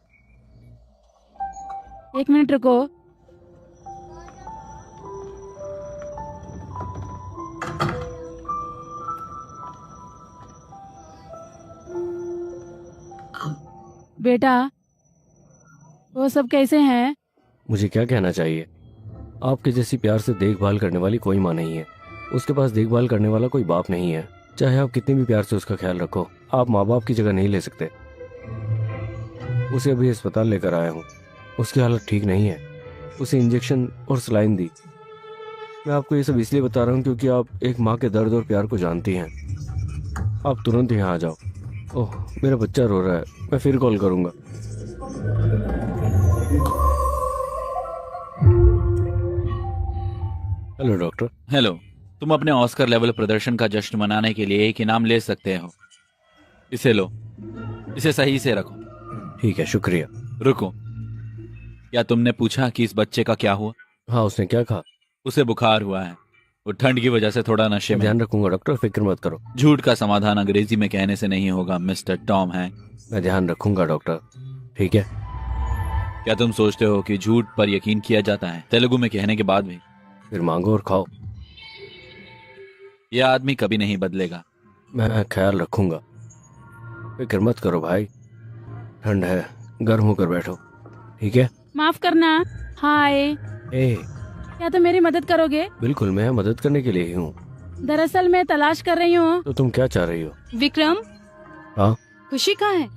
1 मिनट रुको। बेटा, वो सब कैसे हैं? मुझे क्या कहना चाहिए? आपके जैसी प्यार से देखभाल करने वाली कोई माँ नहीं है। उसके पास देखभाल करने वाला कोई बाप नहीं है। चाहे आप कितने भी प्यार से उसका ख्याल रखो, आप माँ बाप की जगह नहीं ले सकते। उसे अभी अस्पताल लेकर आया हूँ। उसकी हालत ठीक नहीं है। उसे इंजेक्शन और सलाइन दी। मैं आपको ये सब इसलिए बता रहा हूँ क्योंकि आप एक माँ के दर्द और प्यार को जानती हैं। आप तुरंत यहाँ आ जाओ। ओह, मेरा बच्चा रो रहा है। मैं फिर कॉल करूँगा। Hello doctor. हेलो, तुम अपने ऑस्कर लेवल प्रदर्शन का जश्न मनाने के लिए एक इनाम ले सकते हो। इसे लो, इसे सही से रखो। ठीक है, शुक्रिया। रुको, क्या तुमने पूछा कि इस बच्चे का क्या हुआ? हाँ, उसने क्या कहा? उसे बुखार हुआ है, वो ठंड की वजह से थोड़ा नशे में। ध्यान रखूंगा डॉक्टर, फिक्र मत करो। झूठ का समाधान अंग्रेजी में कहने से नहीं होगा मिस्टर टॉम हैंक। मैं ध्यान रखूंगा डॉक्टर, ठीक है? क्या तुम सोचते हो कि झूठ पर यकीन किया जाता है तेलुगु में कहने के बाद भी? फिर मांगो और खाओ। यह आदमी कभी नहीं बदलेगा। मैं ख्याल रखूंगा, फिक्र मत करो भाई। ठंड है, गर्म होकर बैठो, ठीक है? माफ करना। हाय, ए, क्या तुम मेरी मदद करोगे? बिल्कुल, मैं मदद करने के लिए ही हूँ। दरअसल मैं तलाश कर रही हूँ। तो तुम क्या चाह रही हो? विक्रम, हाँ? खुशी कहाँ है?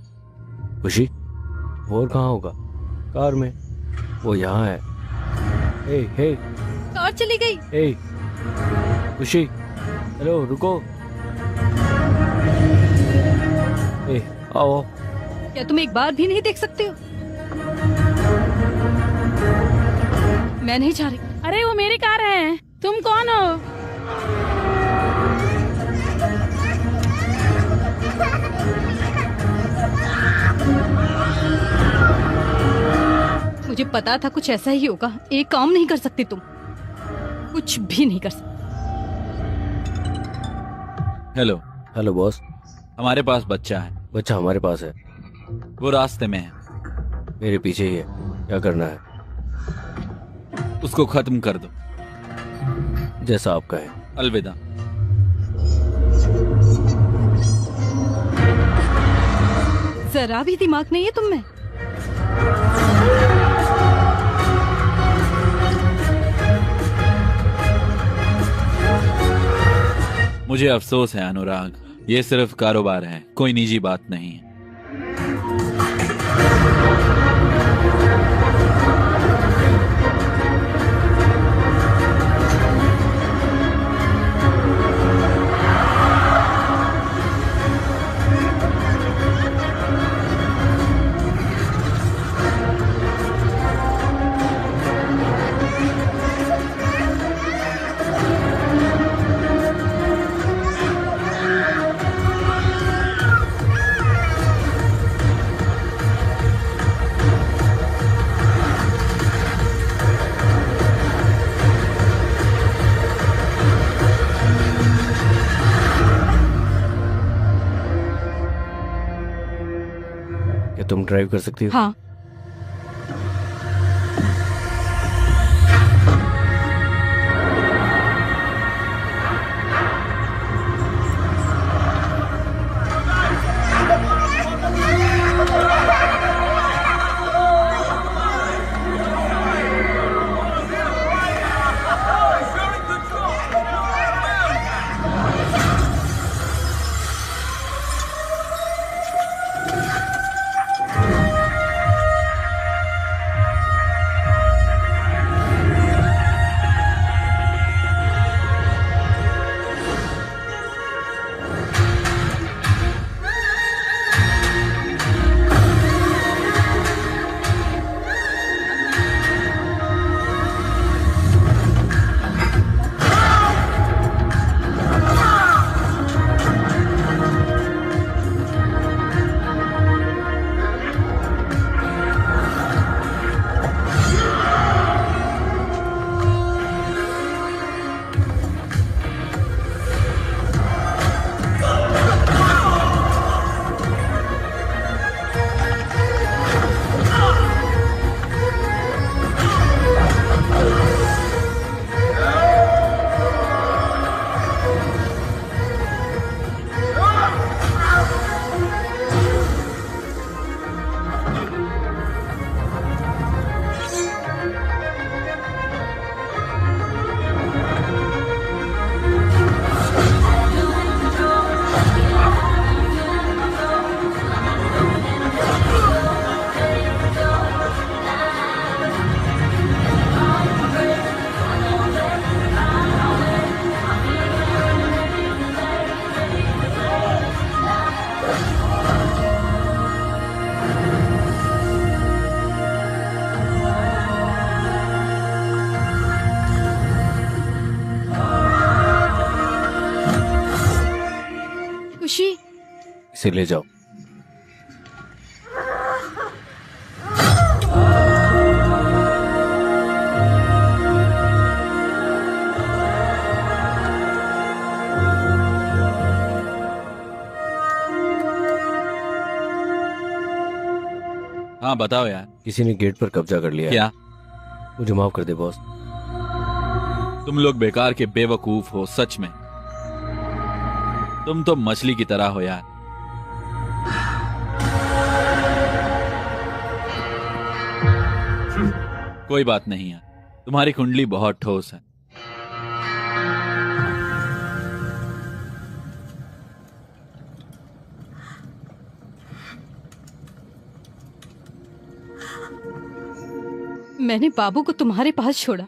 खुशी और कहाँ होगा? कार में, वो यहाँ है। ए, हे, कार चली गई। ए, खुशी, हेलो, रुको। ए, आओ। क्या तुम एक बार भी नहीं देख सकते हो? मैं नहीं जा रही। अरे वो मेरी कार है, तुम कौन हो? मुझे पता था कुछ ऐसा ही होगा। एक काम नहीं कर सकते तुम, कुछ भी नहीं कर सकते। हेलो। Hello boss. हमारे पास बच्चा है। बच्चा हमारे पास है, वो रास्ते में है। मेरे पीछे ही है। क्या करना है? उसको खत्म कर दो। जैसा आप कहें। अलविदा। जरा भी दिमाग नहीं है तुम में। मुझे अफसोस है अनुराग, ये सिर्फ कारोबार है, कोई निजी बात नहीं है। क्या तुम ड्राइव कर सकती हो? हाँ, इसे ले जाओ। हाँ बताओ यार। किसी ने गेट पर कब्जा कर लिया है। क्या? मुझे माफ कर दे बॉस। तुम लोग बेकार के बेवकूफ हो सच में। तुम तो मछली की तरह हो यार। कोई बात नहीं यार, तुम्हारी कुंडली बहुत ठोस है। मैंने बाबू को तुम्हारे पास छोड़ा,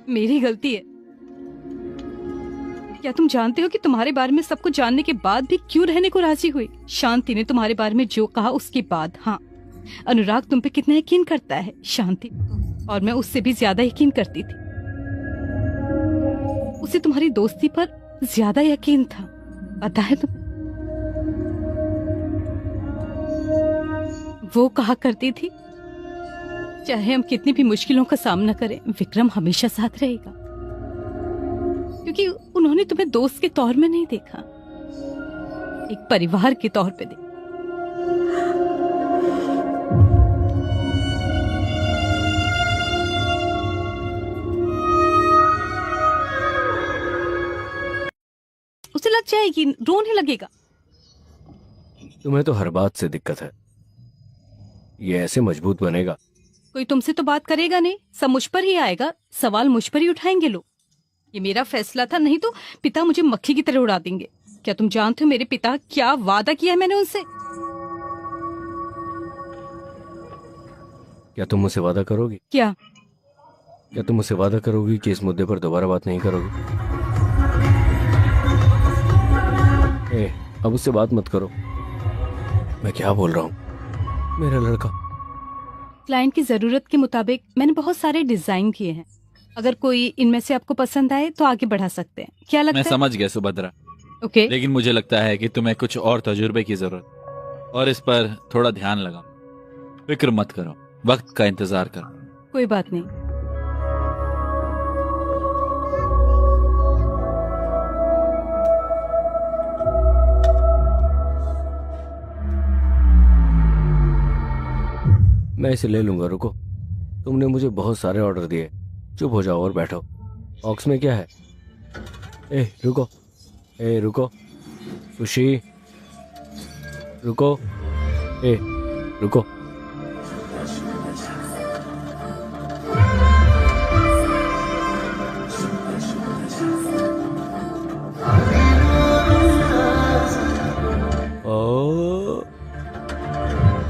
मेरी गलती है। क्या तुम जानते हो कि तुम्हारे बारे में सब कुछ जानने के बाद भी क्यों रहने को राजी हुई? शांति ने तुम्हारे बारे में जो कहा उसके बाद। हाँ, अनुराग तुम पे कितना यकीन करता है शांति, और मैं उससे भी ज्यादा यकीन करती थी। उसे तुम्हारी दोस्ती पर ज्यादा यकीन था, पता है तुम्हें? वो कहा करती थी, चाहे हम कितनी भी मुश्किलों का सामना करें, विक्रम हमेशा साथ रहेगा, क्योंकि उन्होंने तुम्हें दोस्त के तौर में नहीं देखा, एक परिवार के तौर पे देखा। उसे लग जाएगी, रोने लगेगा। तुम्हें तो हर बात से दिक्कत है, ये ऐसे मजबूत बनेगा। कोई तुमसे तो बात करेगा नहीं, सब मुझ पर ही आएगा, सवाल मुझ पर ही उठाएंगे लोग। ये मेरा फैसला था, नहीं तो पिता मुझे मक्खी की तरह उड़ा देंगे। क्या तुम जानते हो मेरे पिता क्या वादा किया है मैंने उनसे? क्या तुम मुझसे वादा करोगी? क्या? क्या तुम मुझसे वादा करोगी कि इस मुद्दे पर दोबारा बात नहीं करोगी? अब उससे बात मत करो। मैं क्या बोल रहा हूँ? मेरा लड़का। क्लाइंट की जरूरत के मुताबिक मैंने बहुत सारे डिजाइन किए हैं, अगर कोई इनमें से आपको पसंद आए तो आगे बढ़ा सकते हैं। क्या लगता मैं है? समझ गया सुभद्रा, ओके। लेकिन मुझे लगता है कि तुम्हें कुछ और तजुर्बे की जरूरत, और इस पर थोड़ा ध्यान लगाओ। फिक्र मत करो, वक्त का इंतजार करो। कोई बात नहीं। मैं इसे ले लूंगा, रुको। तुमने मुझे बहुत सारे ऑर्डर दिए, चुप हो जाओ और बैठो। बॉक्स में क्या है? रुको, रुको, खुशी, रुको, रुको।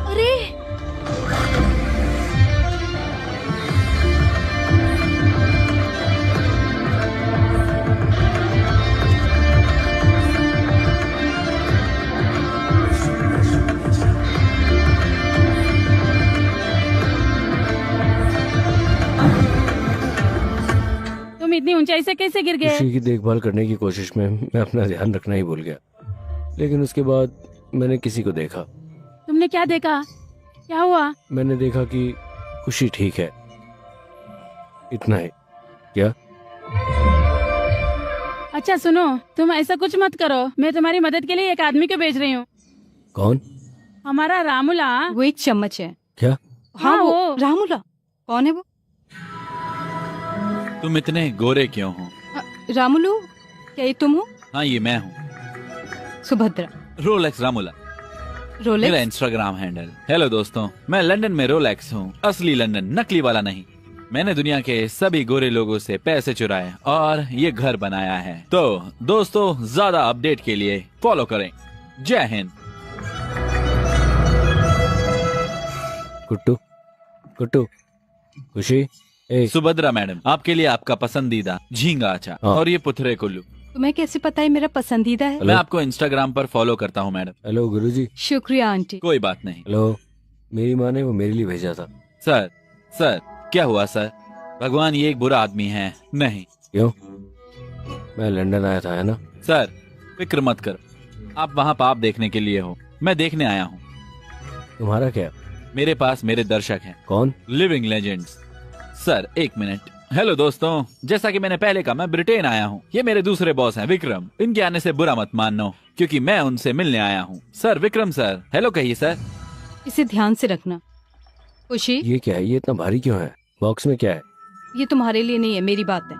अरे तुम इतनी ऊंचाई से कैसे गिर गए? खुशी की देखभाल करने की कोशिश में मैं अपना ध्यान रखना ही भूल गया, लेकिन उसके बाद मैंने किसी को देखा। तुमने क्या देखा? क्या हुआ? मैंने देखा कि खुशी ठीक है, इतना ही। क्या? अच्छा सुनो, तुम ऐसा कुछ मत करो, मैं तुम्हारी मदद के लिए एक आदमी को भेज रही हूँ। कौन? हमारा रामुला। वो एक चम्मच है। क्या? हाँ वो रामुला। कौन है वो? तुम इतने गोरे क्यों हो? रामुलू, क्या ये तुम हो? हाँ ये मैं हूँ, सुभद्रा। रोलेक्स रामुला मेरा रोलेक्स। Instagram handle. हेलो दोस्तों, मैं लंदन में रोलेक्स हूँ, असली लंदन, नकली वाला नहीं। मैंने दुनिया के सभी गोरे लोगों से पैसे चुराए और ये घर बनाया है। तो दोस्तों, ज्यादा अपडेट के लिए फॉलो करें। जय हिंद। कुट्टू, कुट्टू, खुशी। सुभद्रा मैडम, आपके लिए आपका पसंदीदा झींगा अचार हाँ। और ये पुथरे कुल्लू। तुम्हें कैसे पता है मेरा पसंदीदा है? मैं आपको इंस्टाग्राम पर फॉलो करता हूँ मैडम। हेलो गुरुजी। शुक्रिया आंटी। कोई बात नहीं। हेलो, मेरी माँ ने वो मेरे लिए भेजा था। सर क्या हुआ सर? भगवान ये एक बुरा आदमी है। नहीं। क्यों? मैं लंदन आया था, है ना? सर फिक्र मत करो, आप वहाँ पाप देखने के लिए हो, मैं देखने आया हूँ। तुम्हारा क्या? मेरे पास मेरे दर्शक हैं, कौन? Living legends. सर एक मिनट। हेलो दोस्तों, जैसा कि मैंने पहले कहा, मैं ब्रिटेन आया हूँ। ये मेरे दूसरे बॉस हैं विक्रम। इनके आने से बुरा मत मानना, क्योंकि मैं उनसे मिलने आया हूँ। सर विक्रम सर, हेलो कहिए सर। इसे ध्यान से रखना। खुशी, ये क्या है? ये इतना भारी क्यों है? बॉक्स में क्या है? ये तुम्हारे लिए नहीं है, मेरी बात है।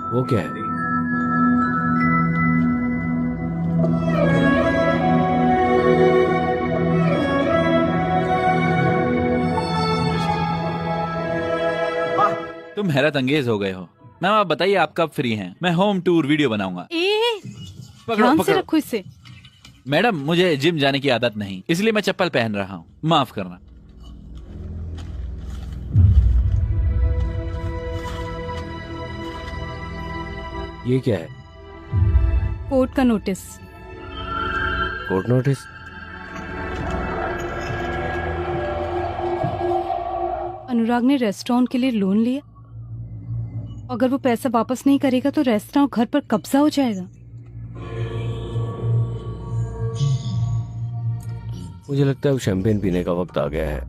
वो क्या है? तुम हैरत अंगेज हो गए हो। मैम आप बताइए, आप कब फ्री हैं? मैं होम टूर वीडियो बनाऊंगा। पकड़ो ध्यान से पकड़ो। रखो इसे। मैडम मुझे जिम जाने की आदत नहीं, इसलिए मैं चप्पल पहन रहा हूँ, माफ करना। ये क्या है? कोर्ट का नोटिस। Court notice? अनुराग ने रेस्टोरेंट के लिए लोन लिया। अगर वो पैसा वापस नहीं करेगा तो रेस्टोरेंट घर पर कब्जा हो जाएगा। मुझे लगता है अब शैंपेन पीने का वक्त आ गया है।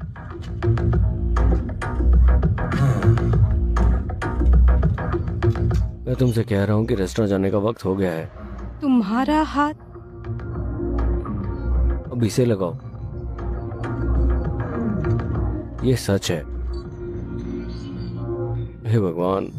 मैं तुमसे कह रहा हूँ कि रेस्टोरेंट जाने का वक्त हो गया है। तुम्हारा हाथ अब इसे लगाओ। ये सच है। हे भगवान।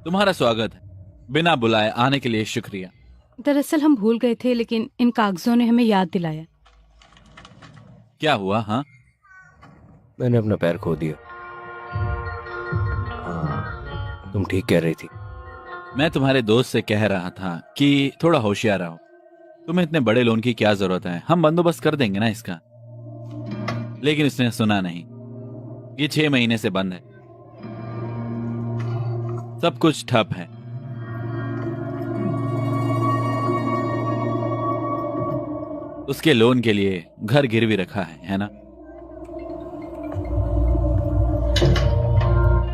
तुम्हारा स्वागत है। बिना बुलाए आने के लिए शुक्रिया। दरअसल हम भूल गए थे, लेकिन इन कागजों ने हमें याद दिलाया। क्या हुआ? हाँ, मैंने अपना पैर खो दिया। हाँ, तुम ठीक कह रही थी। मैं तुम्हारे दोस्त से कह रहा था कि थोड़ा होशियार रहो। तुम्हें इतने बड़े लोन की क्या जरूरत है, हम बंदोबस्त कर देंगे ना इसका। लेकिन उसने सुना नहीं। ये 6 महीने से बंद है, सब कुछ ठप है। उसके लोन के लिए घर गिरवी रखा है ना?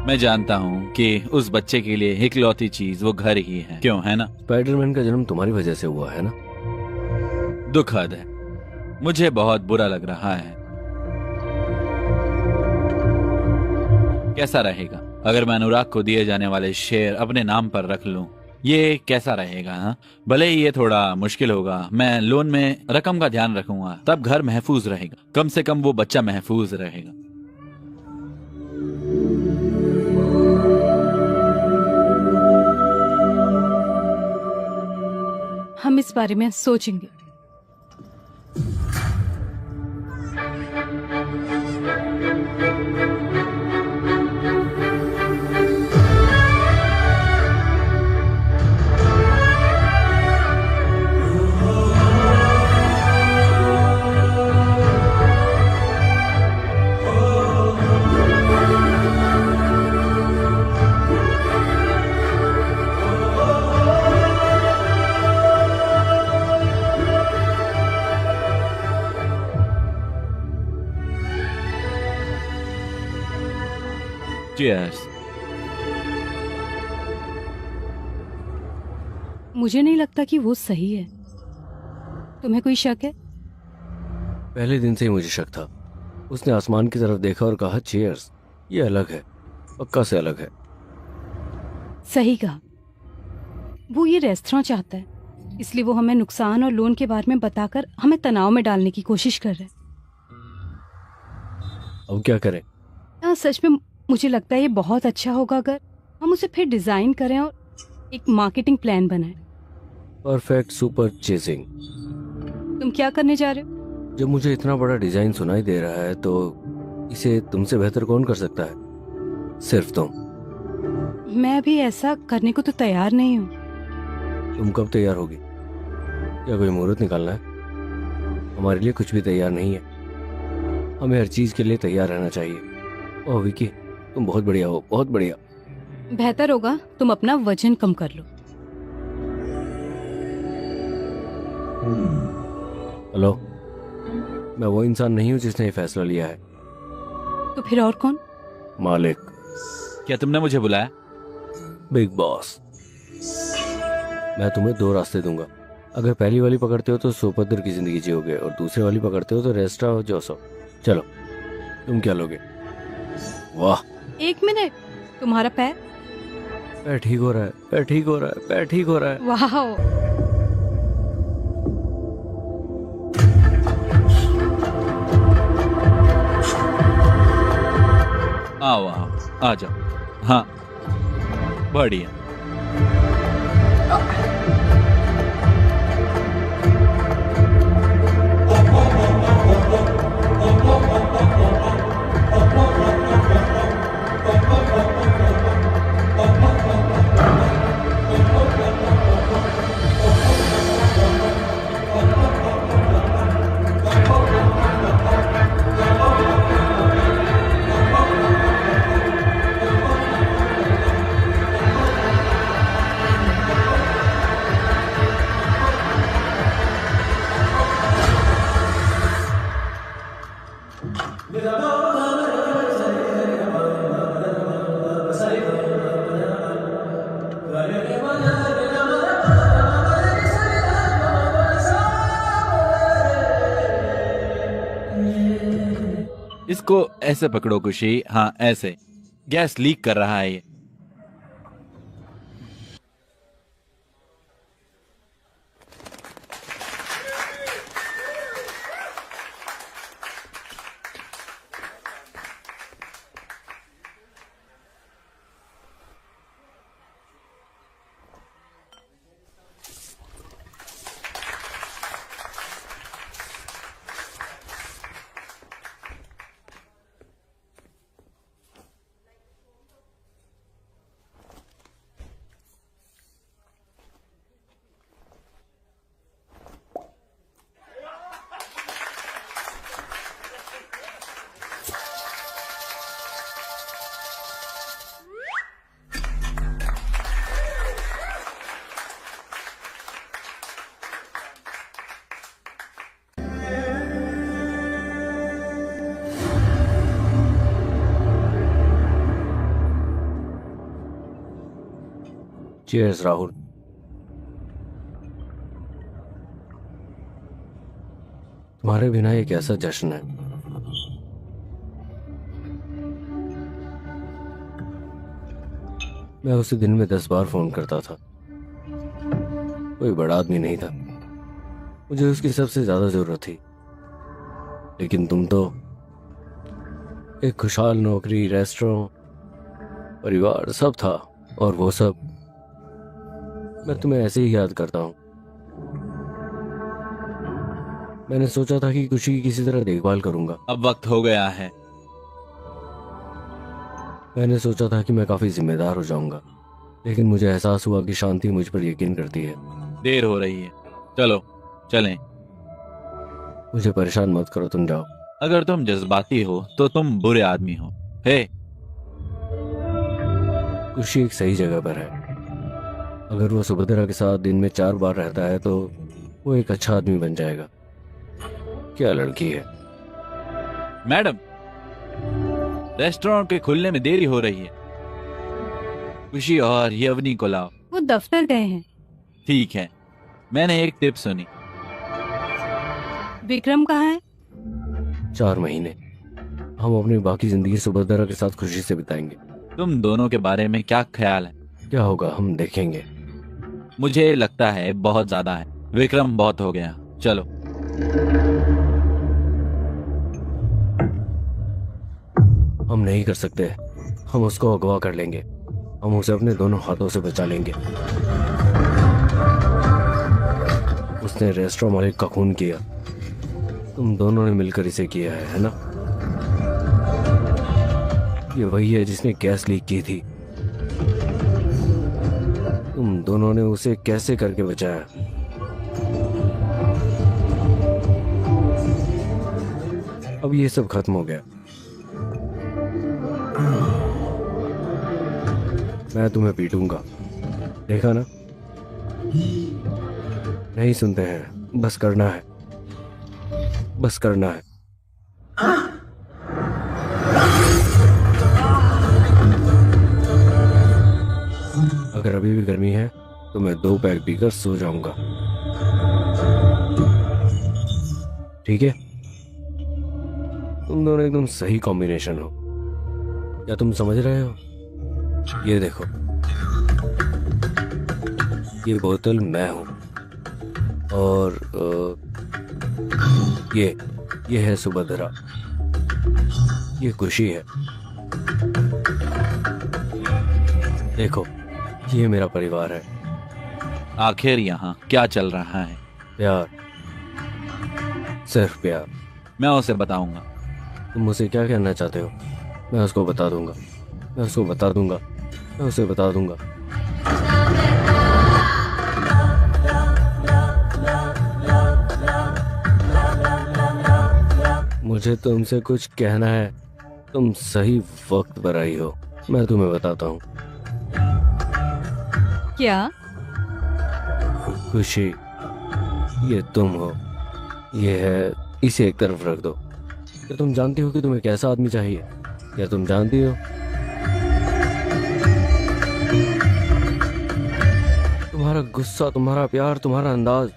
मैं जानता हूं कि उस बच्चे के लिए इकलौती चीज वो घर ही है, क्यों है ना? स्पाइडरमैन का जन्म तुम्हारी वजह से हुआ है ना? दुखद है, मुझे बहुत बुरा लग रहा है। कैसा रहेगा अगर मैं अनुराग को दिए जाने वाले शेयर अपने नाम पर रख लूं? ये कैसा रहेगा? हाँ, भले ही ये थोड़ा मुश्किल होगा। मैं लोन में रकम का ध्यान रखूंगा, तब घर महफूज रहेगा। कम से कम वो बच्चा महफूज रहेगा। हम इस बारे में सोचेंगे। Cheers. मुझे नहीं लगता कि वो सही है। तुम्हें कोई शक है? पहले दिन से ही मुझे शक था। उसने आसमान की तरफ देखा और कहा चीयर्स। ये अलग है, पक्का से अलग है। सही कहा। वो ये रेस्टोरेंट चाहता है, इसलिए वो हमें नुकसान और लोन के बारे में बताकर हमें तनाव में डालने की कोशिश कर रहा है। अब क्या करें? सच में मुझे लगता है ये बहुत अच्छा होगा अगर हम उसे फिर डिजाइन करें और एक मार्केटिंग प्लान बनाएं। Perfect super chasing. तुम क्या करने जा रहे हो? जब मुझे इतना बड़ा डिजाइन सुनाई दे रहा है तो इसे तुमसे बेहतर कौन कर सकता है? सिर्फ तुम। मैं अभी ऐसा करने को तो तैयार नहीं हूँ। तुम कब तैयार होगी? क्या कोई मुहूर्त निकालना है? हमारे लिए कुछ भी तैयार नहीं है। हमें हर चीज के लिए तैयार रहना चाहिए। ओह विकी, तुम बहुत बढ़िया हो, बहुत बढ़िया। बेहतर होगा तुम अपना वजन कम कर लो। हेलो, मैं वो इंसान नहीं हूँ जिसने ये फैसला लिया है। तो फिर और कौन? मालिक, क्या तुमने मुझे बुलाया? Big boss. मैं तुम्हें दो रास्ते दूंगा। अगर पहली वाली पकड़ते हो तो सुभद्र की जिंदगी जियोगे, और दूसरी वाली पकड़ते हो तो रेस्ट्रा हो जोसो। चलो, तुम क्या लोगे? वाह, 1 मिनट, तुम्हारा पैर? पैर ठीक हो रहा है, पैर ठीक हो रहा है, पैर ठीक हो रहा है। वाह, आओ आओ, आ जाओ। हाँ, बढ़िया। इसको ऐसे पकड़ो खुशी। हाँ, ऐसे। गैस लीक कर रहा है ये। चीयर्स राहुल। तुम्हारे बिना ये कैसा जश्न है? मैं उसे दिन में 10 बार फोन करता था। कोई बड़ा आदमी नहीं था, मुझे उसकी सबसे ज्यादा जरूरत थी। लेकिन तुम तो एक खुशहाल नौकरी, रेस्टोरेंट, परिवार सब था, और वो सब मैं तुम्हें ऐसे ही याद करता हूँ। मैंने सोचा था कि खुशी की किसी तरह देखभाल करूंगा। अब वक्त हो गया है। मैंने सोचा था कि मैं काफी जिम्मेदार हो जाऊंगा, लेकिन मुझे एहसास हुआ कि शांति मुझ पर यकीन करती है। देर हो रही है, चलो चलें। मुझे परेशान मत करो, तुम जाओ। अगर तुम जज्बाती हो तो तुम बुरे आदमी हो। हे, खुशी एक सही जगह पर है। अगर वो सुभद्रा के साथ दिन में 4 बार रहता है तो वो एक अच्छा आदमी बन जाएगा। क्या लड़की है। मैडम, रेस्टोरेंट के खुलने में देरी हो रही है। खुशी और यवनी को लाओ। वो दफ्तर गए हैं। ठीक है, मैंने एक टिप सुनी। विक्रम कहाँ है? 4 महीने हम अपनी बाकी जिंदगी सुभद्रा के साथ खुशी से बिताएंगे। तुम दोनों के बारे में क्या ख्याल है? क्या होगा हम देखेंगे। मुझे लगता है बहुत ज्यादा है। विक्रम, बहुत हो गया, चलो। हम नहीं कर सकते। हम उसको अगवा कर लेंगे। हम उसे अपने दोनों हाथों से बचा लेंगे। उसने रेस्टोरेंट मालिक का खून किया। तुम दोनों ने मिलकर इसे किया है ना? ये वही है जिसने गैस लीक की थी। तुम दोनों ने उसे कैसे करके बचाया? अब ये सब खत्म हो गया। मैं तुम्हें पीटूंगा, देखा ना? नहीं सुनते हैं, बस करना है, बस करना है। अगर अभी भी गर्मी है तो मैं 2 पैक पीकर सो जाऊंगा, ठीक है? तुम दोनों एकदम सही कॉम्बिनेशन हो। क्या तुम समझ रहे हो? ये देखो, ये बोतल मैं हूं और ये है सुभद्रा, ये खुशी है। देखो, ये मेरा परिवार है। आखिर यहाँ क्या चल रहा है? प्यार, सिर्फ प्यार। मैं उसे बताऊंगा। तुम मुझे क्या कहना चाहते हो? मैं उसको बता दूंगा, मैं उसको बता दूंगा, मैं उसे बता दूंगा। मुझे तुमसे कुछ कहना है। तुम सही वक्त पर आई हो। मैं तुम्हें बताता हूँ। क्या? खुशी, ये तुम हो, ये है, इसे एक तरफ रख दो। क्या तुम जानती हो कि तुम्हें कैसा आदमी चाहिए? क्या तुम जानती हो? तुम्हारा गुस्सा, तुम्हारा प्यार, तुम्हारा अंदाज,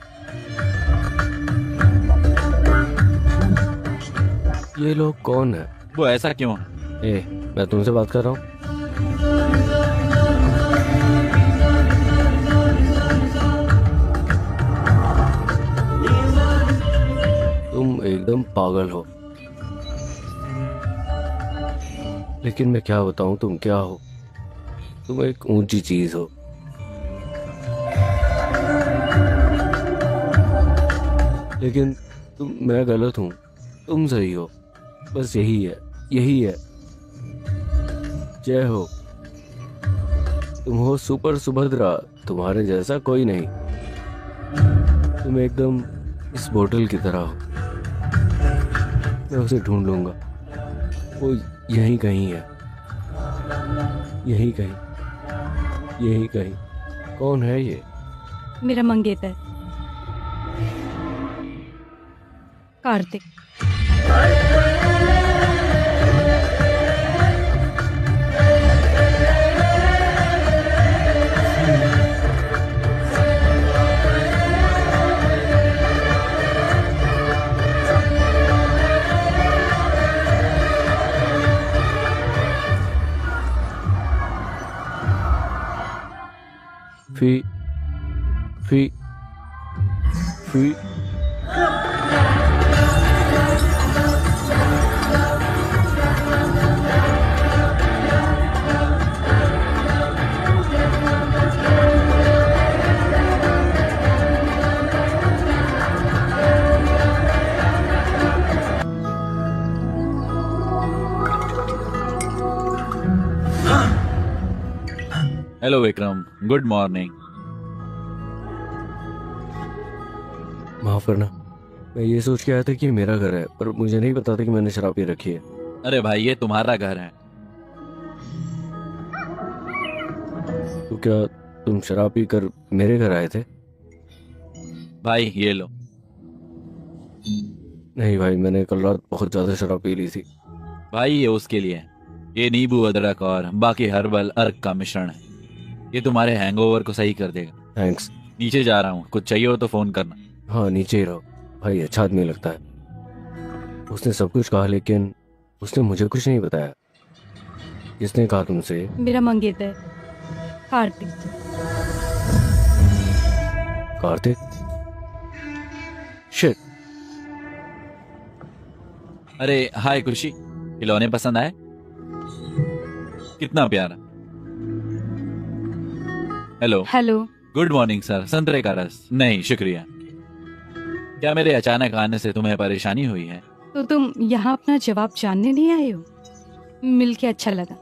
ये लोग कौन है? वो ऐसा क्यों है? मैं तुमसे बात कर रहा हूँ। तुम एकदम पागल हो। लेकिन मैं क्या बताऊं, तुम क्या हो? तुम एक ऊंची चीज हो। लेकिन मैं गलत हूं, तुम सही हो। बस यही है, यही है। जय हो। तुम हो सुपर सुभद्रा, तुम्हारे जैसा कोई नहीं। तुम एकदम इस बोतल की तरह हो। मैं उसे ढूंढ लूंगा, वो यहीं कहीं है, यहीं कहीं, यहीं कहीं। कौन है ये? मेरा मंगेतर कार्तिक। फी फी फी हेलो विक्रम, गुड मॉर्निंग। माफ करना, मैं ये सोच के आया था कि ये मेरा घर है, पर मुझे नहीं पता था कि मैंने शराब पी रखी है। अरे भाई, ये तुम्हारा घर है। तो क्या तुम शराब पीकर मेरे घर आए थे? भाई ये लो। नहीं भाई, मैंने कल रात बहुत ज्यादा शराब पी ली थी। भाई ये उसके लिए है। ये नींबू, अदरक और बाकी हर्बल अर्क का मिश्रण है। ये तुम्हारे हैंगओवर को सही कर देगा। थैंक्स। नीचे जा रहा हूँ, कुछ चाहिए हो तो फोन करना। हाँ, नीचे ही रहो। भाई अच्छा आदमी लगता है। उसने सब कुछ कहा, लेकिन उसने मुझे कुछ नहीं बताया। किसने कहा तुमसे? मेरा मंगेतर कार्तिक। कार्तिक? शिट। अरे हाय खुशी, खिलौने पसंद आए? कितना प्यारा। Hello. Hello. Good morning sir, संतरे का रस? नहीं शुक्रिया। क्या मेरे अचानक आने से तुम्हें परेशानी हुई है? तो तुम यहाँ अपना जवाब जानने नहीं आए हो? मिलके अच्छा लगा।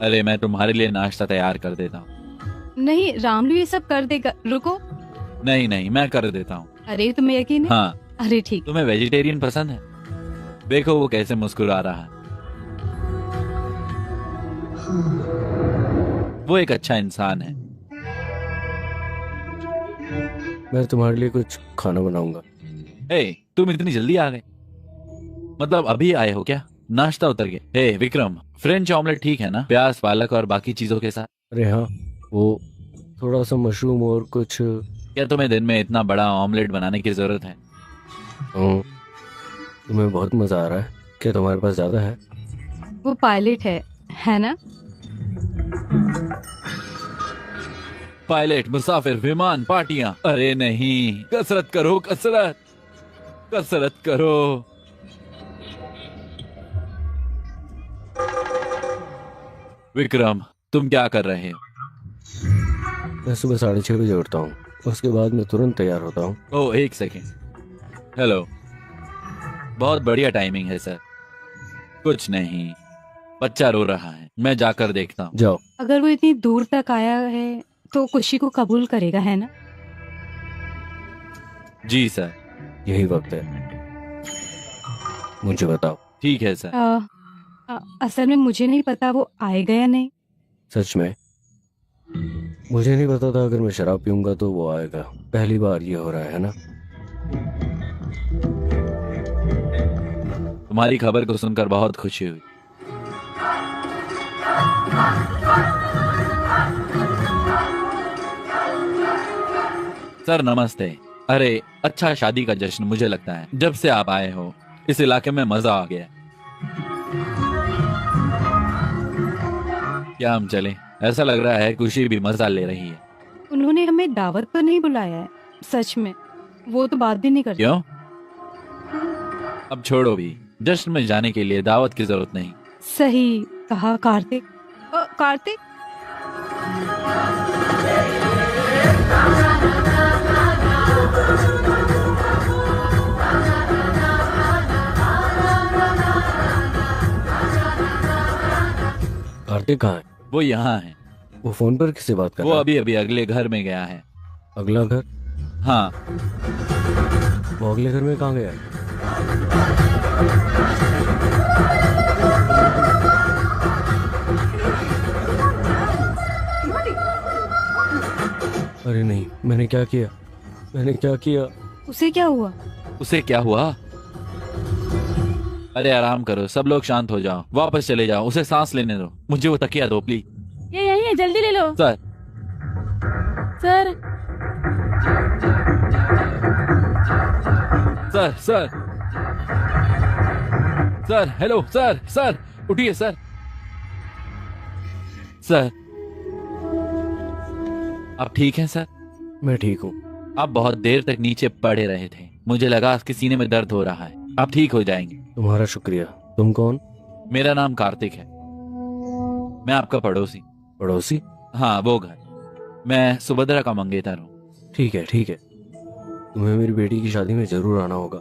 अरे मैं तुम्हारे लिए नाश्ता तैयार कर देता हूँ। नहीं, रामलू ये सब कर देगा। रुको। नहीं नहीं, मैं कर देता हूँ। अरे तुम्हें यकीन है? हाँ। अरे ठीक। तुम्हें वेजिटेरियन पसंद है? देखो वो कैसे मुस्कुरा रहा है। वो एक अच्छा इंसान है। मैं तुम्हारे लिए कुछ खाना बनाऊंगा। हे, तुम इतनी जल्दी आ गए? मतलब अभी आए हो क्या? नाश्ता उतर गया। हे विक्रम, फ्रेंच ऑमलेट ठीक है ना? प्याज, पालक और बाकी चीजों के साथ। अरे हाँ, वो थोड़ा सा मशरूम और कुछ। क्या तुम्हें दिन में इतना बड़ा ऑमलेट बनाने की जरूरत है? तुम्हें बहुत मजा आ रहा है? क्या तुम्हारे पास ज्यादा है? वो पायलट है ना? पायलट, मुसाफिर, विमान, पार्टियां। अरे नहीं, कसरत करो, कसरत करो। विक्रम, तुम क्या कर रहे हो? मैं सुबह 6:30 बजे उठता हूँ, उसके बाद मैं तुरंत तैयार होता हूँ। ओह, एक सेकेंड। हेलो, बहुत बढ़िया टाइमिंग है सर। कुछ नहीं, बच्चा रो रहा है, मैं जाकर देखता हूँ। जाओ। अगर वो इतनी दूर तक आया है तो खुशी को कबूल करेगा, है ना? जी सर। यही वक्त है, मुझे बताओ। ठीक है सर। असल में मुझे नहीं पता वो आएगा या नहीं। सच में मुझे नहीं पता था अगर मैं शराब पीऊंगा तो वो आएगा। पहली बार ये हो रहा है ना? तुम्हारी खबर को सुनकर बहुत खुशी हुई। सर नमस्ते। अरे अच्छा शादी का जश्न। मुझे लगता है जब से आप आए हो इस इलाके में मजा आ गया। क्या हम चलें? ऐसा लग रहा है खुशी भी मजा ले रही है। उन्होंने हमें दावत पर नहीं बुलाया है। सच में वो तो बात भी नहीं करते। क्यों? अब छोड़ो भी, जश्न में जाने के लिए दावत की जरूरत नहीं। सही कहा कार्तिक। कार्तिक, कार्तिक कहाँ है? वो यहाँ है। वो फोन पर किससे बात कर वो रहा है? अभी अभी अगले घर में गया है। अगला घर? हाँ। वो अगले घर में कहाँ गया है? अरे नहीं, मैंने क्या किया? उसे क्या हुआ? उसे क्या हुआ? अरे आराम करो, सब लोग शांत हो जाओ, वापस चले जाओ, उसे सांस लेने दो। मुझे वो तकिया दो प्लीज। ये यही है, जल्दी ले लो। Sir. Sir sir sir sir hello sir. Sir उठिए सर। सर आप ठीक हैं सर? मैं ठीक हूँ। आप बहुत देर तक नीचे पड़े रहे थे, मुझे लगा आपके सीने में दर्द हो रहा है। आप ठीक हो जाएंगे। तुम्हारा शुक्रिया। तुम कौन? मेरा नाम कार्तिक है। मैं आपका पड़ोसी। पड़ोसी? हाँ वो घर। मैं सुभद्रा का मंगेतर हूँ। ठीक है। तुम्हें मेरी बेटी की शादी में जरूर आना होगा।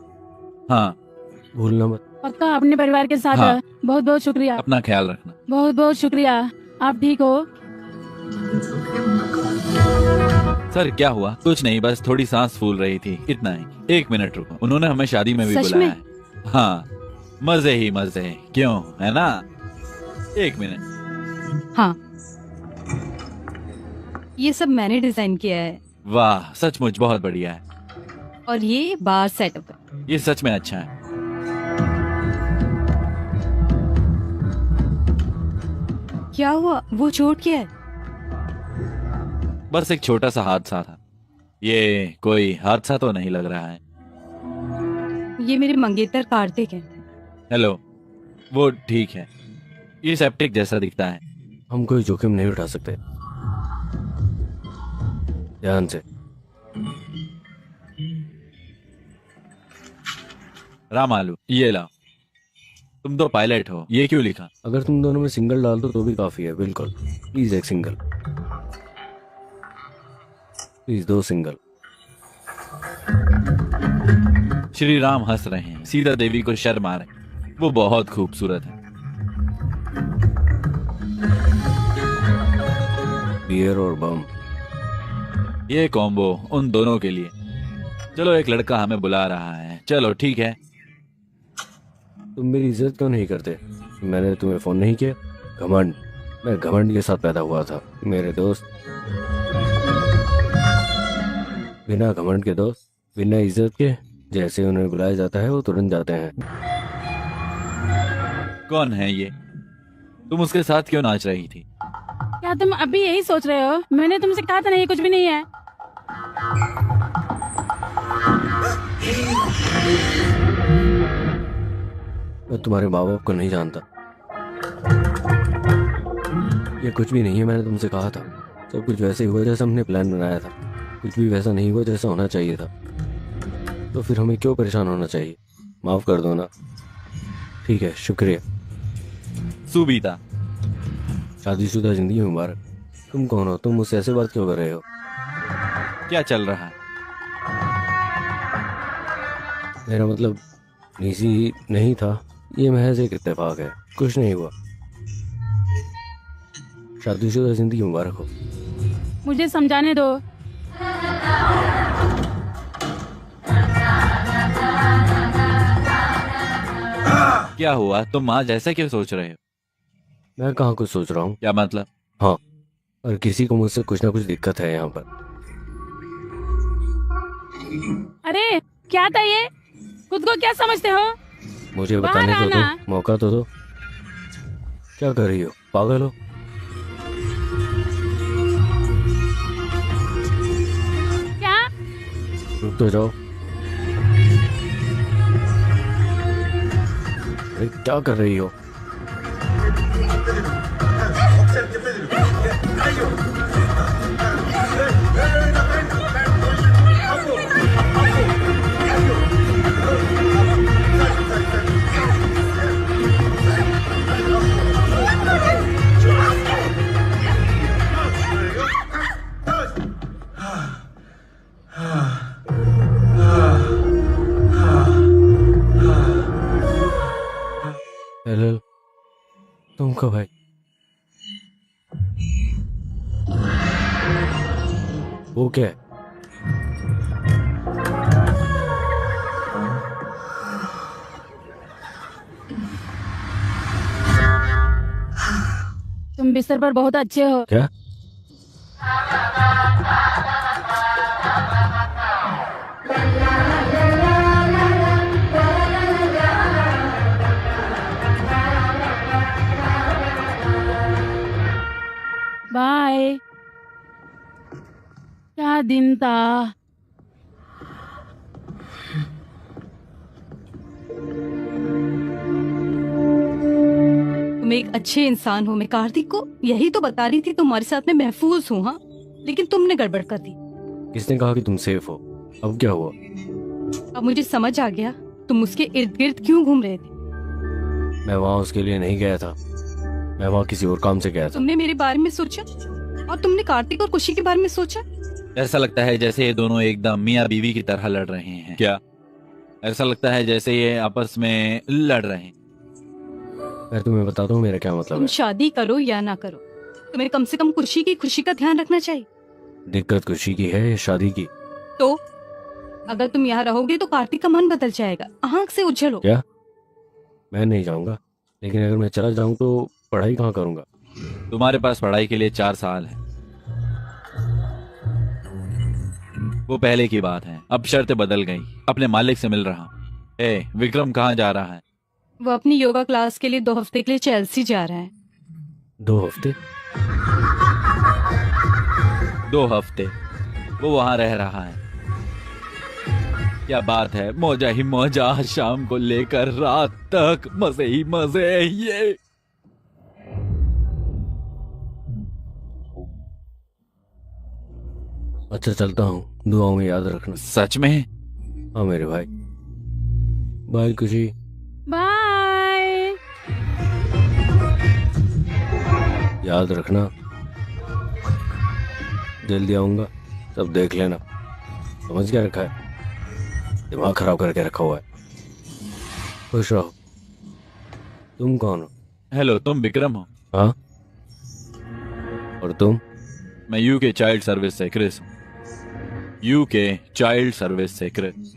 हाँ भूलना मत। पक्का अपने परिवार के साथ। हाँ। बहुत बहुत शुक्रिया। अपना ख्याल रखना। बहुत बहुत शुक्रिया। आप ठीक हो? सर क्या हुआ? कुछ नहीं, बस थोड़ी सांस फूल रही थी, इतना ही। 1 मिनट रुको, उन्होंने हमें शादी में भी सच बुलाया में? है। हाँ मजे ही मजे, क्यों, है ना? 1 मिनट। हाँ, ये सब मैंने डिजाइन किया है वाह, सचमुच बहुत बढ़िया है। और ये बार सेटअप है। ये सच में अच्छा है। क्या हुआ? वो चोट क्या है? बस एक छोटा सा हादसा था। ये कोई हादसा तो नहीं लग रहा है। ये मेरे मंगेतर कार्तिक है। हेलो, वो ठीक है। ये सेप्टिक जैसा दिखता है। हम कोई जोखिम नहीं उठा सकते। ध्यान से। राम आलू, ये लाओ। तुम तो पायलट हो, ये क्यों लिखा? अगर तुम दोनों में सिंगल डाल दो तो भी काफी है। बिल्कुल, प्लीज एक single. Please 2 single. Shri Ram हंस रहे हैं, सीता देवी को शर्म आ रही, वो बहुत खूबसूरत है। बियर और बम। ये कॉम्बो उन दोनों के लिए। चलो, एक लड़का हमें बुला रहा है। चलो ठीक है। तुम मेरी इज्जत क्यों नहीं करते? मैंने तुम्हें फोन नहीं किया? घमंड, मैं घमंड के साथ पैदा हुआ था मेरे दोस्त। बिना घमंड के दोस्त, बिना इज्जत के, जैसे उन्हें बुलाया जाता है वो तुरंत जाते हैं। कौन है ये? तुम उसके साथ क्यों नाच रही थी? क्या तुम अभी यही सोच रहे हो? मैंने तुमसे कहा था ना ये कुछ भी नहीं है। मैं तुम्हारे माँ बाप को नहीं जानता। ये कुछ भी नहीं है, मैंने तुमसे कहा था। सब कुछ वैसे ही हुआ जैसा हमने प्लान बनाया था। कुछ भी वैसा नहीं हुआ जैसा होना चाहिए था। तो फिर हमें क्यों परेशान होना चाहिए? माफ कर दो ना। ठीक है, शुक्रिया। सुबीता, शादीशुदा जिंदगी मुबारक। तुम कौन हो? तुम मुझसे ऐसे बात क्यों कर रहे हो? क्या चल रहा है? मेरा मतलब निजी नहीं था, ये महज एक इत्तेफाक है, कुछ नहीं हुआ। शादीशुदा जिंदगी मुबारक हो। मुझे समझाने दो। क्या हुआ? तुम आज ऐसा क्यों सोच रहे हो? मैं कहाँ कुछ सोच रहा हूँ। क्या मतलब? हाँ, और किसी को मुझसे कुछ ना कुछ दिक्कत है यहाँ पर। अरे क्या था ये? खुद को क्या समझते हो? मुझे बाहर बताने तो आना। दो, मौका तो दो। क्या कर रही हो? पागल हो? क्या? रुक तो जाओ। अरे क्या कर रही हो? हेलो, तुम कब भाई? वो क्या है? तुम बिस्तर पर बहुत अच्छे हो। क्या? बाय। क्या दिन था। तुम एक अच्छे इंसान हो। मैं कार्तिक को यही तो बता रही थी, तुम्हारे साथ में महफूज हूँ। हाँ, लेकिन तुमने गड़बड़ कर दी। किसने कहा कि तुम सेफ हो? अब क्या हुआ? अब मुझे समझ आ गया तुम उसके इर्द गिर्द क्यों घूम रहे थे। मैं वहाँ उसके लिए नहीं गया था, मैं वहाँ किसी और काम से गया था। तुमने मेरे बारे में सोचा और तुमने कार्तिक और खुशी के बारे में सोचा। ऐसा लगता है जैसे ये दोनों एकदम मियाँ बीवी की तरह लड़ रहे हैं। क्या? ऐसा लगता है जैसे ये आपस में लड़ रहे हैं। मैं तुम्हें बताता हूँ मेरा क्या मतलब तुम है। शादी करो या ना करो, तुम्हें कम से कम खुशी की खुशी का ध्यान रखना चाहिए। दिक्कत खुशी की है या शादी की? तो अगर तुम यहाँ रहोगे तो कार्तिक का मन बदल जाएगा, आंख से उछल हो। क्या? मैं नहीं जाऊंगा, लेकिन अगर मैं चला जाऊं तो पढ़ाई कहाँ करूंगा? तुम्हारे पास पढ़ाई के लिए 4 साल है। वो पहले की बात है, अब शर्तें बदल गई। अपने मालिक से मिल रहा। ए, विक्रम कहाँ जा रहा है? वो अपनी योगा क्लास के लिए 2 हफ्ते के लिए चेल्सी जा रहा है। 2 हफ्ते? 2 हफ्ते वो वहां रह रहा है। क्या बात है, मौजा ही मौजा, शाम को लेकर रात तक मजे ही मजे। ये अच्छा चलता हूँ, दुआओं में याद रखना। सच में? हाँ मेरे भाई। बाय खुशी। बाय। याद रखना, जल्दी आऊंगा, तब देख लेना। समझ क्या रखा है? दिमाग खराब करके रखा हुआ है। खुश रहो। तुम कौन हो? हेलो, तुम विक्रम हो? हाँ, और तुम? मैं यूके चाइल्ड सर्विस से क्रिस हूँ। यूके चाइल्ड सर्विस से क्रिस।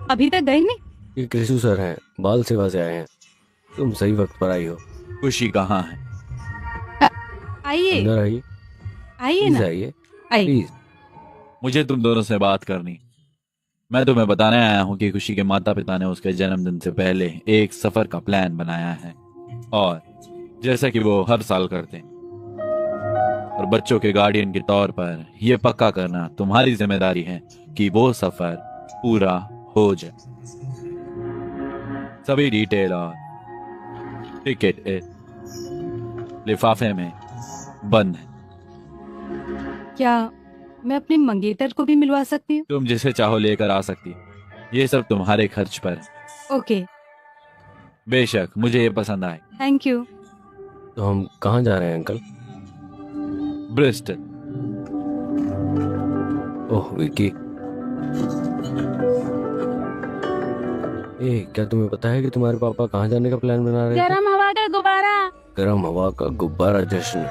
अभी तक गए नहीं? ये कृषु सर हैं, बाल सेवा से आए हैं। तुम सही वक्त पर आई हो। खुशी कहाँ है? आइए अंदर आइए, आइए प्लीज ना, आइए, आइए। प्लीज। मुझे तुम दोनों से बात करनी। मैं तुम्हें बताने आया हूँ कि खुशी के माता पिता ने उसके जन्मदिन से पहले एक सफर का प्लान बनाया है, और जैसा कि वो हर साल करते हैं, और बच्चों के गार्डियन के तौर पर यह पक्का करना तुम्हारी जिम्मेदारी है कि वो सफर पूरा हो जाए। सभी डिटेल और टिकट लिफाफे में बंद है। क्या मैं अपने मंगेतर को भी मिलवा सकती हूँ? तुम जिसे चाहो लेकर आ सकती हो, ये सब तुम्हारे खर्च पर है। ओके, बेशक मुझे ये पसंद आए। Thank you. तो हम कहाँ जा रहे हैं अंकल? ब्रिस्टल। ओह विकी, क्या तुम्हें पता है कि तुम्हारे पापा कहाँ जाने का प्लान बना रहे थे? गरम हवा का गुब्बारा। गर्म हवा का गुब्बारा जश्न।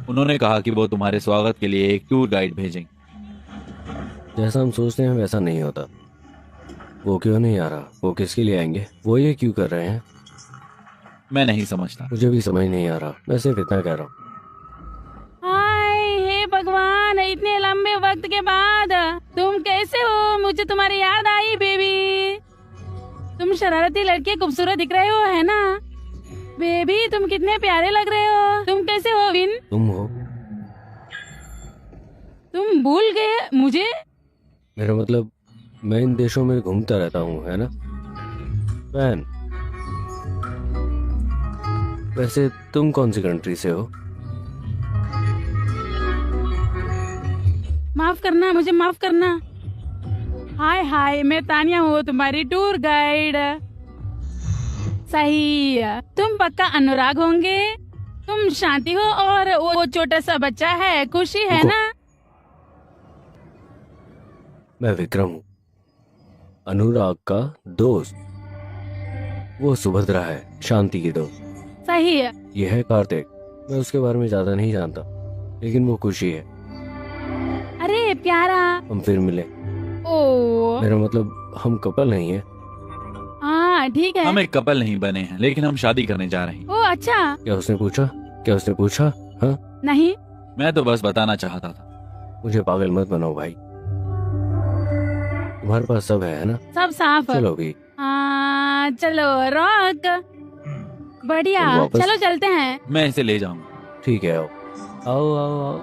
उन्होंने कहा कि वो तुम्हारे स्वागत के लिए एक टूर गाइड भेजेंगे। जैसा हम सोचते हैं वैसा नहीं होता। वो क्यों नहीं आ रहा? वो किसके लिए आएंगे? वो ये क्यों कर रहे हैं? मैं नहीं समझता। मुझे भी समझ नहीं आ रहा। मैं सिर्फ इतना कह रहा हूँ। हाय हे भगवान, इतने लंबे वक्त के बाद तुम कैसे हो? मुझे तुम्हारी याद आई बेबी। तुम शरारती लड़के खूबसूरत दिख रहे हो, है ना बेबी? तुम कितने प्यारे लग रहे हो। तुम कैसे हो विन? तुम हो? तुम भूल गए मुझे? मेरा मतलब मैं इन देशों में घूमता रहता हूँ, है ना फैन? वैसे तुम कौन सी कंट्री से हो? माफ करना, मुझे माफ करना। हाय हाय, मैं तानिया हूँ, तुम्हारी टूर गाइड। सही, तुम पक्का अनुराग होंगे। तुम शांति हो और वो छोटा सा बच्चा है खुशी, है रुको। ना? मैं विक्रम हूँ, अनुराग का दोस्त। वो सुभद्रा है, शांति की दोस्त। सही है। ये है कार्तिक। मैं उसके बारे में ज्यादा नहीं जानता, लेकिन वो खुशी है। अरे प्यारा। हम फिर मिले। ओ मेरा मतलब हम कपल नहीं है। हाँ ठीक है। हम एक कपल नहीं बने हैं, लेकिन हम शादी करने जा रहे हैं। ओ अच्छा। क्या उसने पूछा? क्या उसने पूछा? हाँ, नहीं। मैं तो बस बताना चाहता था। मुझे पागल मत बनाओ भाई। तुम्हारे पास सब है ना? सब साफ। चलो भी। हाँ चलो रॉक। बढ़िया, तुम वापस- चलो चलते हैं। मैं इसे ले जाऊंगा। ठीक है, आओ आओ आओ आओ।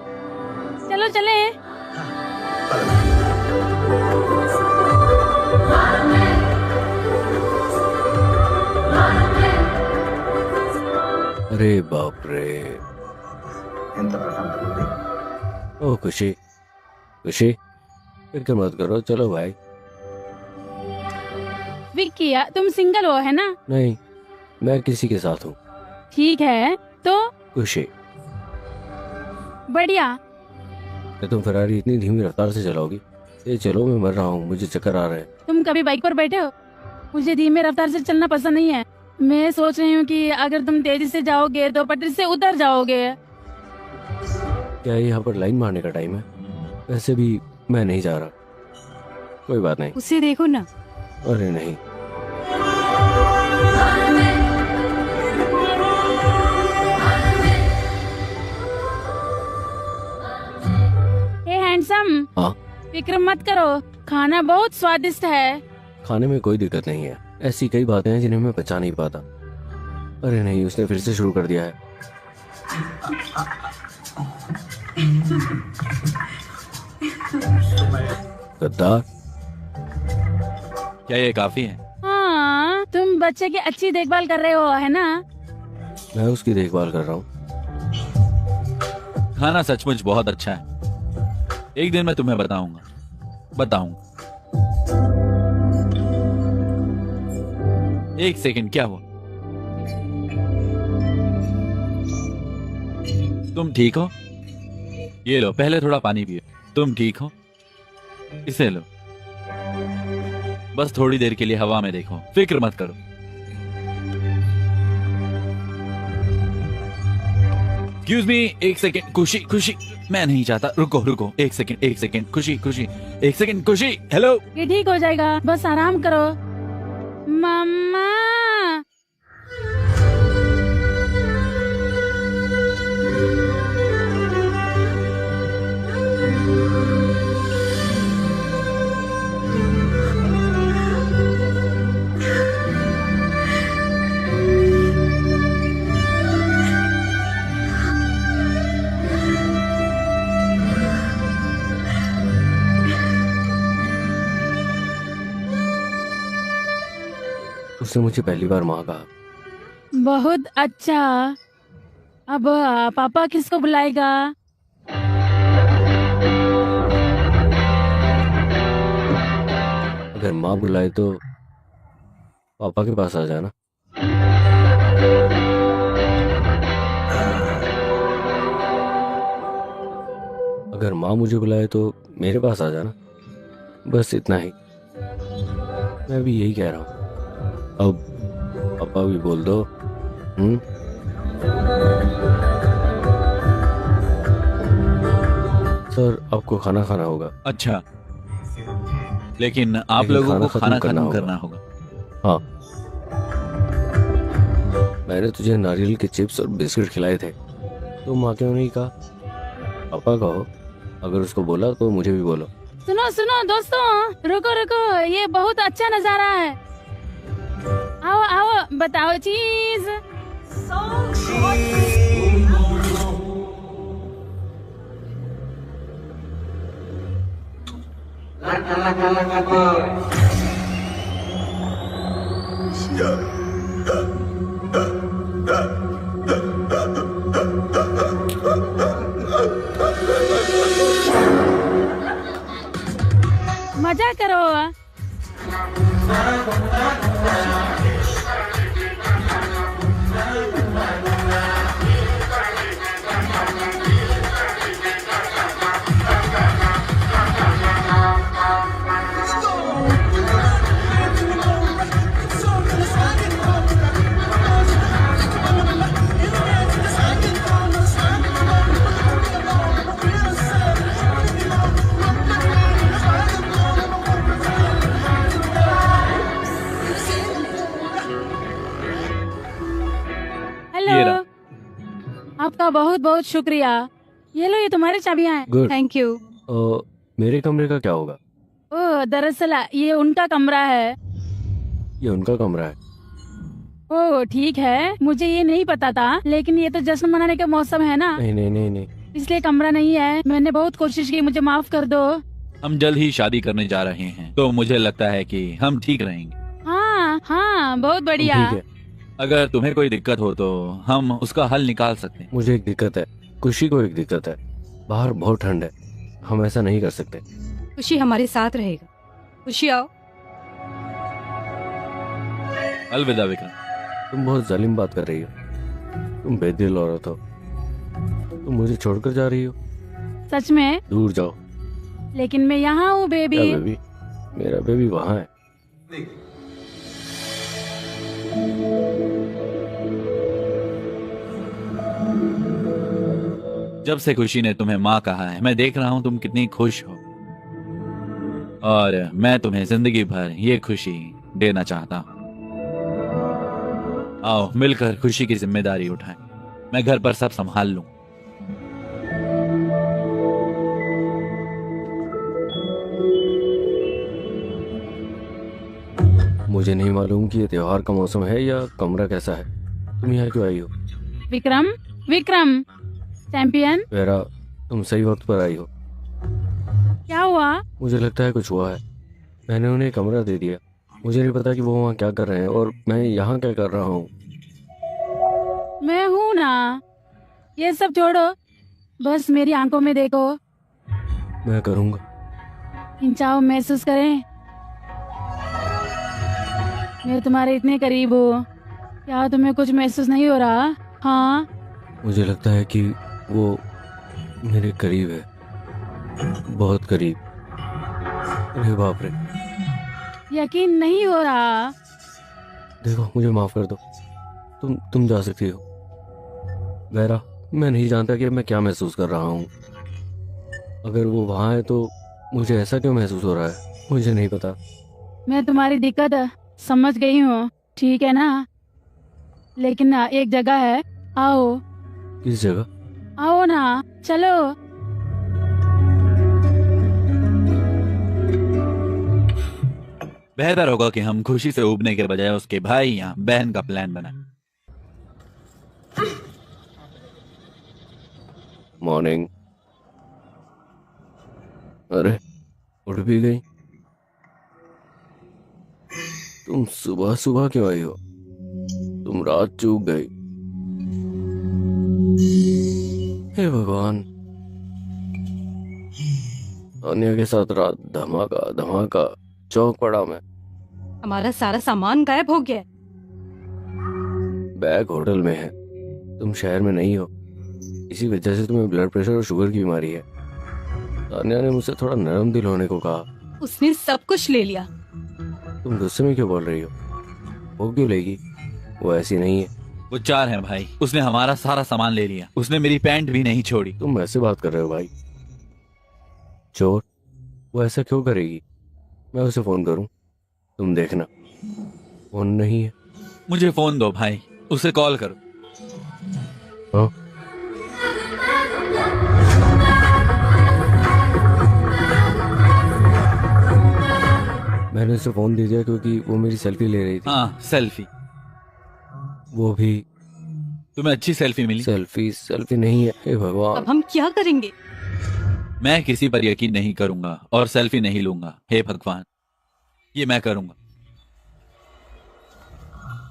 चलो चले। अरे बाप रे। ओ खुशी, खुशी फिक्र मत करो, चलो भाई। विक्की तुम सिंगल हो, है ना? नहीं, मैं किसी के साथ हूँ। ठीक है तो खुशी, बढ़िया। क्या तुम फरारी इतनी धीमी रफ्तार से चलाओगी? ये चलो, मैं मर रहा हूँ, मुझे चक्कर आ रहे हैं। तुम कभी बाइक पर बैठे हो? मुझे धीमे रफ्तार से चलना पसंद नहीं है। मैं सोच रही हूँ कि अगर तुम तेजी से जाओगे तो पटरी से उतर जाओगे। क्या यहाँ पर लाइन मारने का टाइम है? वैसे भी मैं नहीं जा रहा। कोई बात नहीं। उसे देखो ना। अरे नहीं। हे हैंडसम, हाँ, फिक्र मत करो, खाना बहुत स्वादिष्ट है। खाने में कोई दिक्कत नहीं है। ऐसी कई बातें हैं जिन्हें मैं पचा नहीं पाता। अरे नहीं, उसने फिर से शुरू कर दिया है। गद्दार। क्या ये काफी है? हाँ, तुम बच्चे की अच्छी देखभाल कर रहे हो, है ना? मैं उसकी देखभाल कर रहा हूँ। खाना सचमुच बहुत अच्छा है। एक दिन मैं तुम्हें बताऊंगा। एक सेकंड, क्या हुआ? तुम ठीक हो? ये लो, पहले थोड़ा पानी पियो। तुम ठीक हो? इसे लो। बस थोड़ी देर के लिए हवा में देखो, फिक्र मत करो। एक्सक्यूज मी, एक सेकेंड। खुशी, मैं नहीं चाहता। रुको, एक सेकेंड। खुशी, एक सेकेंड। खुशी, हेलो। ये ठीक हो जाएगा, बस आराम करो। मम्मा। उसने मुझे पहली बार माँ कहा। बहुत अच्छा। अब पापा किसको बुलाएगा? अगर माँ बुलाए तो पापा के पास आ जाना। अगर माँ मुझे बुलाए तो मेरे पास आ जाना। बस इतना ही। मैं भी यही कह रहा हूँ। अब पापा भी बोल दो। सर, आपको खाना खाना होगा। अच्छा, लेकिन आप लोगों को खाना खत्म करना होगा। हाँ, मैंने तुझे नारियल के चिप्स और बिस्किट खिलाए थे, तो माँ क्यों नहीं कहा? पापा कहो। अगर उसको बोला तो मुझे भी बोलो। सुनो दोस्तों, रुको, ये बहुत अच्छा नजारा है। आओ, बताओ चीज। मजा करो। हेलो, आपका बहुत बहुत शुक्रिया। ये लो, ये तुम्हारी चाबियां हैं। गुड। Thank you. मेरे कमरे का क्या होगा? ओह, दरअसल ये उनका कमरा है। ये उनका कमरा है। ओह, ठीक है, मुझे ये नहीं पता था, लेकिन ये तो जश्न मनाने का मौसम है ना, नहीं। इसलिए कमरा नहीं है। मैंने बहुत कोशिश की, मुझे माफ कर दो। हम जल्द ही शादी करने जा रहे हैं, तो मुझे लगता है कि हम ठीक रहेंगे। हाँ, बहुत बढ़िया। ठीक है। अगर तुम्हें कोई दिक्कत हो तो हम उसका हल निकाल सकते हैं। मुझे एक दिक्कत है, खुशी को एक दिक्कत है। बाहर बहुत ठंड है, हम ऐसा नहीं कर सकते। खुशी हमारे साथ रहेगा। खुशी आओ। अलविदा विक्रम। तुम बहुत जालिम बात कर रही हो। तुम बेदिल औरत हो। तुम मुझे छोड़कर जा रही हो। सच में? दूर जाओ। लेकिन मैं यहाँ हूँ बेबी। क्या बेबी? मेरा बेबी वहाँ है। जब से खुशी ने तुम्हें माँ कहा है, मैं देख रहा हूँ तुम कितनी खुश हो, और मैं तुम्हें जिंदगी भर ये खुशी देना चाहता हूँ। आओ मिलकर खुशी की जिम्मेदारी उठाएं। मैं घर पर सब संभाल लूं। मुझे नहीं मालूम कि ये त्योहार का मौसम है या कमरा कैसा है। तुम यहाँ क्यों आई हो? विक्रम, चैंपियन। वेरा, तुम सही वक्त पर आई हो। क्या हुआ? मुझे लगता है कुछ हुआ है। मैंने उन्हें कमरा दे दिया। मुझे नहीं पता कि वो वहाँ क्या कर रहे हैं और मैं यहाँ क्या कर रहा हूँ। मैं हूँ ना, ये सब छोड़ो, बस मेरी आंखों में देखो, मैं करूँगा। खिंचाव महसूस करें। मैं तुम्हारे इतने करीब हूँ, क्या तुम्हें कुछ महसूस नहीं हो रहा? हाँ, मुझे लगता है कि वो मेरे करीब है, बहुत करीब। अरे बाप रे। यकीन नहीं हो रहा। देखो, मुझे माफ कर दो। तुम जा सकती हो। गैरा, मैं नहीं जानता कि मैं क्या महसूस कर रहा हूँ। अगर वो वहाँ है तो मुझे ऐसा क्यों महसूस हो रहा है, मुझे नहीं पता। मैं तुम्हारी दिक्कत समझ गई हूँ, ठीक है ना? लेकिन ना, एक जगह है, आओ। किस जगह? आओ ना, चलो। बेहतर होगा कि हम खुशी से उबने के बजाय उसके भाई या बहन का प्लान बनाएं। मॉर्निंग। अरे, उठ भी गई। तुम सुबह सुबह क्यों आई हो? तुम रात चूक गई। हे भगवान, अन्य के साथ रात धमाका धमाका, चौक पड़ा मैं। हमारा सारा सामान गायब हो गया है। बैग होटल में है, तुम शहर में नहीं हो। इसी वजह से तुम्हें ब्लड प्रेशर और शुगर की बीमारी है। तान्या ने मुझसे थोड़ा नरम दिल होने को कहा। उसने सब कुछ ले लिया। तुम गुस्से में क्यों बोल रही हो? वो क्यों लेगी? वो ऐसी नहीं है। वो 4 है भाई, उसने हमारा सारा सामान ले लिया, उसने मेरी पैंट भी नहीं छोड़ी। तुम ऐसे बात कर रहे हो भाई? चोर? वो ऐसा क्यों करेगी? मैं उसे फोन करूं? तुम देखना। फोन नहीं है। मुझे फोन दो भाई, उसे कॉल करो। हाँ? मैंने उसे फोन दे दिया क्योंकि वो मेरी सेल्फी ले रही थी। हाँ, सेल्फी। वो भी। तुम्हें अच्छी सेल्फी मिली? सेल्फी नहीं है। हे भगवान। अब हम क्या करेंगे? मैं किसी पर यकीन नहीं करूंगा और सेल्फी नहीं लूंगा। हे भगवान, ये मैं करूंगा।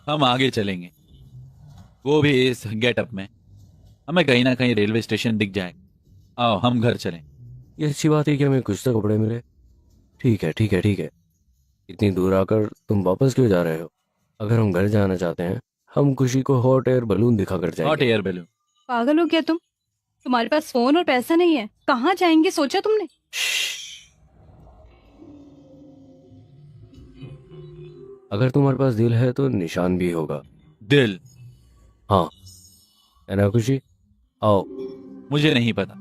हम आगे चलेंगे, वो भी इस गेटअप में। हमें कहीं ना कहीं रेलवे स्टेशन दिख जाएगा। आओ हम घर चलें। ये अच्छी बात है कि हमें कुछ तो कपड़े मिले। ठीक है ठीक है ठीक है। इतनी दूर आकर तुम वापस क्यों जा रहे हो? अगर हम घर जाना चाहते हैं, हम खुशी को हॉट एयर बलून दिखाकर हॉट जाएंगे। Air balloon? पागल हो क्या तुम? तुम्हारे पास फोन और पैसा नहीं है, कहाँ जाएंगे सोचा तुमने? अगर तुम्हारे पास दिल है तो निशान भी होगा। दिल? हाँ, है ना खुशी? आओ। मुझे नहीं पता।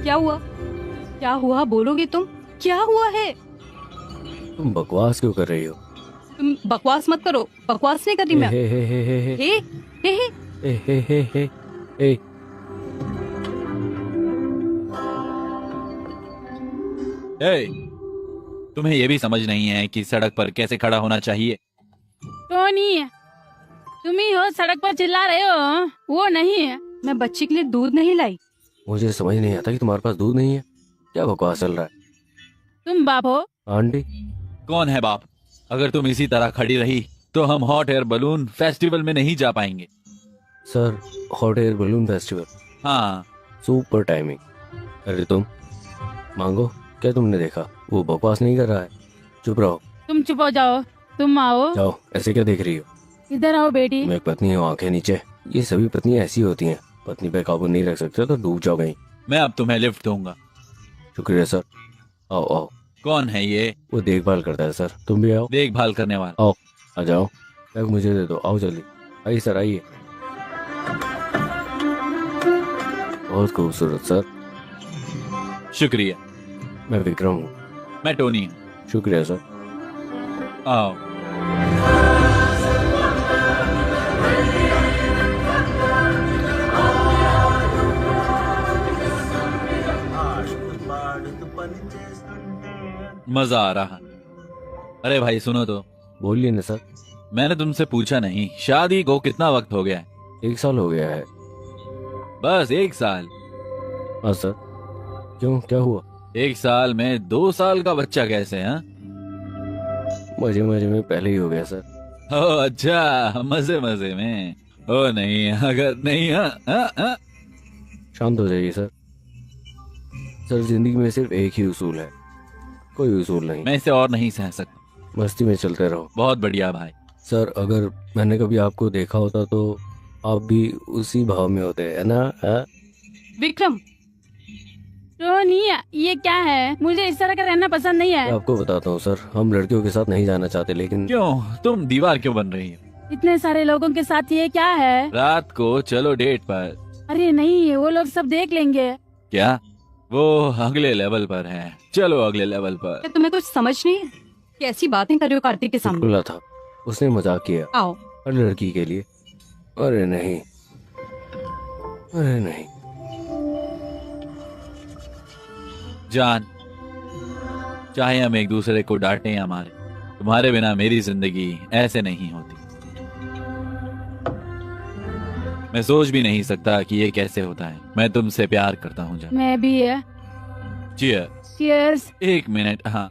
क्या हुआ? क्या हुआ बोलोगे तुम? क्या हुआ है? तुम बकवास क्यों कर रही हो? तुम बकवास मत करो। बकवास नहीं कर रही मैं। हे हे हे हे हे हे हे हे। हे हे हे हे हे। ए, तुम्हें यह भी समझ नहीं है कि सड़क पर कैसे खड़ा होना चाहिए? टोनी, तुम ही हो सड़क पर चिल्ला रहे हो, वो नहीं है। मैं बच्ची के लिए दूध नहीं लाई। मुझे समझ नहीं आता कि तुम्हारे पास दूध नहीं है। क्या बकवास चल रहा है? तुम बाप हो? आंटी? कौन है बाप? अगर तुम इसी तरह खड़ी रही तो हम हॉट एयर बलून फेस्टिवल में नहीं जा पाएंगे। Sir, hot air balloon festival? हाँ। Super timing. अरे तुम मांगो, क्या तुमने देखा? वो बकवास नहीं कर रहा है। चुप रहो। तुम चुप हो जाओ, तुम आओ। जाओ, ऐसे क्या देख रही हो? इधर आओ बेटी। मैं एक पत्नी हूँ, आंखें नीचे। ये सभी पत्नियां ऐसी होती हैं। पत्नी पे काबू नहीं रख सकते तो डूब जाओ कहीं। मैं अब तुम्हें लिफ्ट दूंगा। शुक्रिया सर। आओ आओ। कौन है ये? वो देखभाल करता है सर। तुम भी आओ। देखभाल करने वाला? आओ, आ जाओ। बैग मुझे दे दो। आओ जल्दी। आइए सर, आइए। बहुत खूबसूरत सर। शुक्रिया। मैं विक्रम हूँ। मैं टोनी हूँ। शुक्रिया सर। आओ। मजा आ रहा। अरे भाई सुनो तो। बोलिए ना सर। मैंने तुमसे पूछा नहीं, शादी को कितना वक्त हो गया है? 1 साल हो गया है। बस 1 साल? हाँ सर। क्यों, क्या हुआ? 1 साल में 2 साल का बच्चा कैसे? हाँ, मजे मजे में पहले ही हो गया सर। ओह अच्छा, मजे मजे में। ओ नहीं, अगर नहीं। हाँ। शांत हो जाइए सर। सर जिंदगी में सिर्फ एक ही उसूल है, कोई उसूल नहीं। मैं इसे और नहीं सह सकता। मस्ती में चलते रहो। बहुत बढ़िया भाई। सर अगर मैंने कभी आपको देखा होता तो आप भी उसी भाव में होते, है ना? हाँ? विक्रम, रोहनी, ये क्या है? मुझे इस तरह का रहना पसंद नहीं है। मैं आपको बताता हूँ सर, हम लड़कियों के साथ नहीं जाना चाहते, लेकिन क्यों? तुम दीवार क्यों बन रही हो? इतने सारे लोगों के साथ ये क्या है? रात को चलो डेट पर। अरे नहीं, वो लोग सब देख लेंगे। क्या? वो अगले लेवल पर है। चलो अगले लेवल पर। क्या तुम्हें कुछ समझ नहीं है? कैसी बातें कर रहे हो कार्तिक के सामने? खुला था, उसने मजाक किया आओ। हर लड़की के लिए। अरे नहीं, अरे नहीं। जान, चाहे हम एक दूसरे को डांटें या मारे, तुम्हारे बिना मेरी जिंदगी ऐसे नहीं होती। मैं सोच भी नहीं सकता कि ये कैसे होता है। मैं तुमसे प्यार करता हूँ जान। मैं भी है। चियर। Cheers। 1 मिनट। हाँ,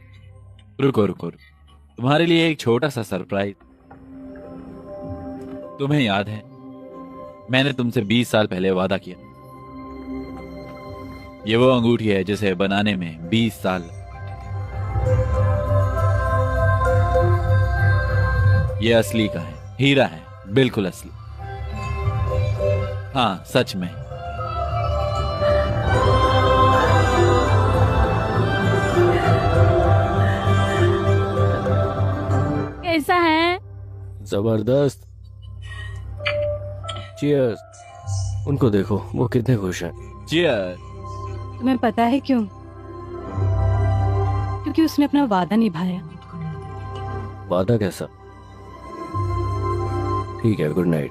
रुको। तुम्हारे लिए एक छोटा सा सरप्राइज। तुम्हें याद है, मैंने तुमसे 20 साल पहले वादा किया। ये वो अंगूठी है जिसे बनाने में 20 साल। ये असली का है, हीरा है, बिल्कुल असली। हाँ, सच में। कैसा है? जबरदस्त। चीयर्स। उनको देखो, वो कितने खुश हैं। चियर। तुम्हें पता है क्यों? क्योंकि उसने अपना वादा निभाया। वादा कैसा? ठीक है, गुड नाइट,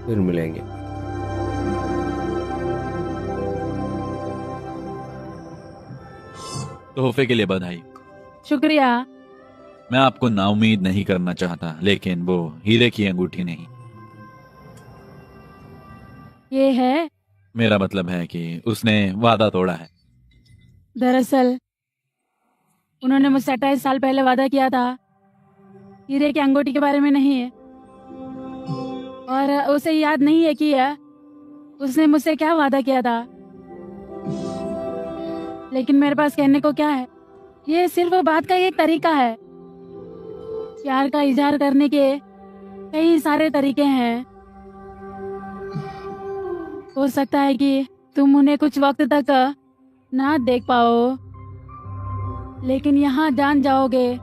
फिर मिलेंगे। तोहफे के लिए बधाई। शुक्रिया। मैं आपको नाउम्मीद नहीं करना चाहता, लेकिन वो हीरे की अंगूठी नहीं। ये है? मेरा मतलब है कि उसने वादा तोड़ा है। दरअसल उन्होंने मुझसे 28 साल पहले वादा किया था, हीरे की अंगूठी के बारे में नहीं है। और उसे याद नहीं है कि उसने मुझसे क्या वादा किया था। लेकिन मेरे पास कहने को क्या है? ये सिर्फ बात का एक तरीका है। प्यार का इजहार करने के कई सारे तरीके हैं। हो सकता है कि तुम उन्हें कुछ वक्त तक ना देख पाओ, लेकिन यहाँ जान जाओगे।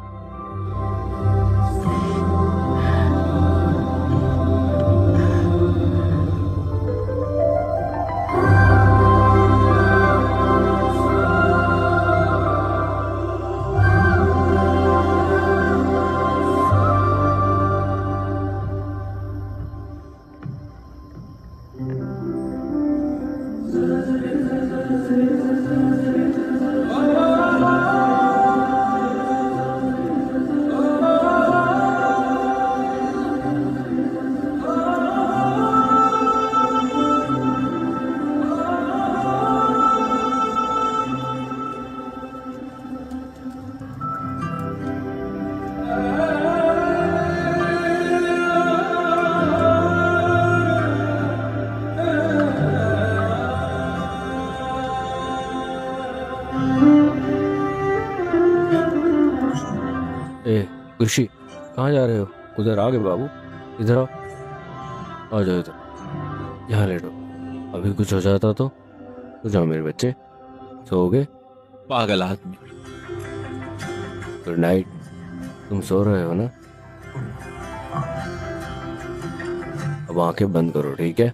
ऋषि, कहाँ जा रहे हो? उधर आ गए बाबू, इधर आओ। आ जाओ इधर, यहाँ लेटो। अभी कुछ हो जाता तो जाओ मेरे बच्चे, सोओगे? पागल आदमी। Good night. तुम सो रहे हो ना? अब आंखें बंद करो, ठीक है?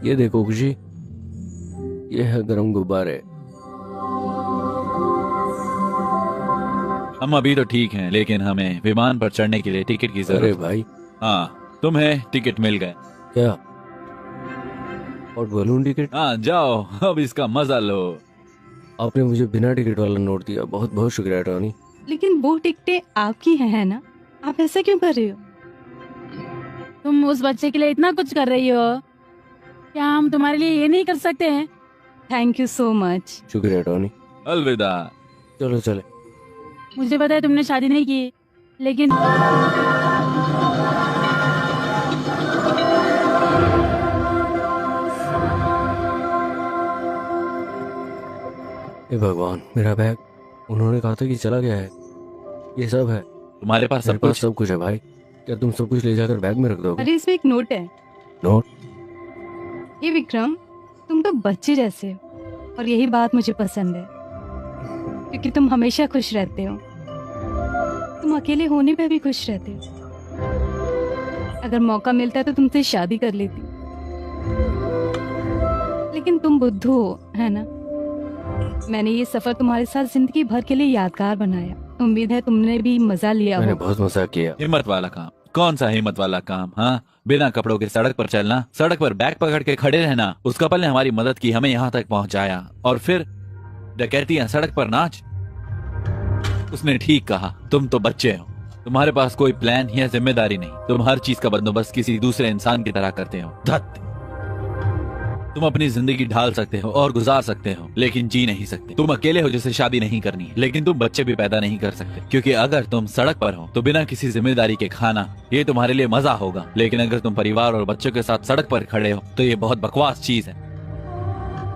ये देखो खुशी, ये है गर्म गुब्बारे। हम अभी तो ठीक हैं, लेकिन हमें विमान पर चढ़ने के लिए टिकट की अरे जरूरत है। भाई, हाँ, तुम्हें टिकट मिल गए। क्या? और बलून टिकट? हाँ, जाओ अब इसका मजा लो। आपने मुझे बिना टिकट वाला नोट दिया, बहुत बहुत शुक्रिया टॉनी। लेकिन वो टिकटें आपकी है ना, आप ऐसा क्यों कर रहे हो? तुम उस बच्चे के लिए इतना कुछ कर रही हो, क्या हम तुम्हारे लिए ये नहीं कर सकते हैं? Thank you so much. शुक्रिया टॉनी। अलविदा। चलो चले। मुझे पता है तुमने शादी नहीं की, लेकिन हे भगवान, मेरा बैग। उन्होंने कहा था कि चला गया है। ये सब है, तुम्हारे पास मेरे सब पास कुछ? सब कुछ है भाई। क्या तुम सब कुछ ले जाकर बैग में रख दोगे? अरे इसमें एक नोट है। नोट? ये विक्रम, तुम तो बच्चे जैसे हो, और यही बात मुझे पसंद है, क्योंकि तुम हमेशा खुश रहते हो। तुम अकेले होने पे भी खुश रहते हो। अगर मौका मिलता तो तुमसे शादी कर लेती, लेकिन तुम बुद्धू हो, है ना? मैंने ये सफर तुम्हारे साथ जिंदगी भर के लिए यादगार बनाया। उम्मीद है तुमने भी मजा लिया मैंने होगा। बहुत मजाक किया। हिम्मत वाला काम? कौन सा हिम्मत वाला काम? हाँ, बिना कपड़ों के सड़क पर चलना, सड़क पर बैग पकड़ के खड़े रहना। उस कपल ने हमारी मदद की, हमें यहाँ तक पहुँचाया, और फिर डकैतियां, सड़क पर नाच। उसने ठीक कहा, तुम तो बच्चे हो, तुम्हारे पास कोई प्लान या जिम्मेदारी नहीं। तुम हर चीज का बंदोबस्त किसी दूसरे इंसान की तरह करते हो। धत! तुम अपनी जिंदगी ढाल सकते हो और गुजार सकते हो, लेकिन जी नहीं सकते। तुम अकेले हो जिसे शादी नहीं करनी है, लेकिन तुम बच्चे भी पैदा नहीं कर सकते, क्योंकि अगर तुम सड़क पर हो तो बिना किसी जिम्मेदारी के खाना, ये तुम्हारे लिए मजा होगा। लेकिन अगर तुम परिवार और बच्चों के साथ सड़क पर खड़े हो तो ये बहुत बकवास चीज है।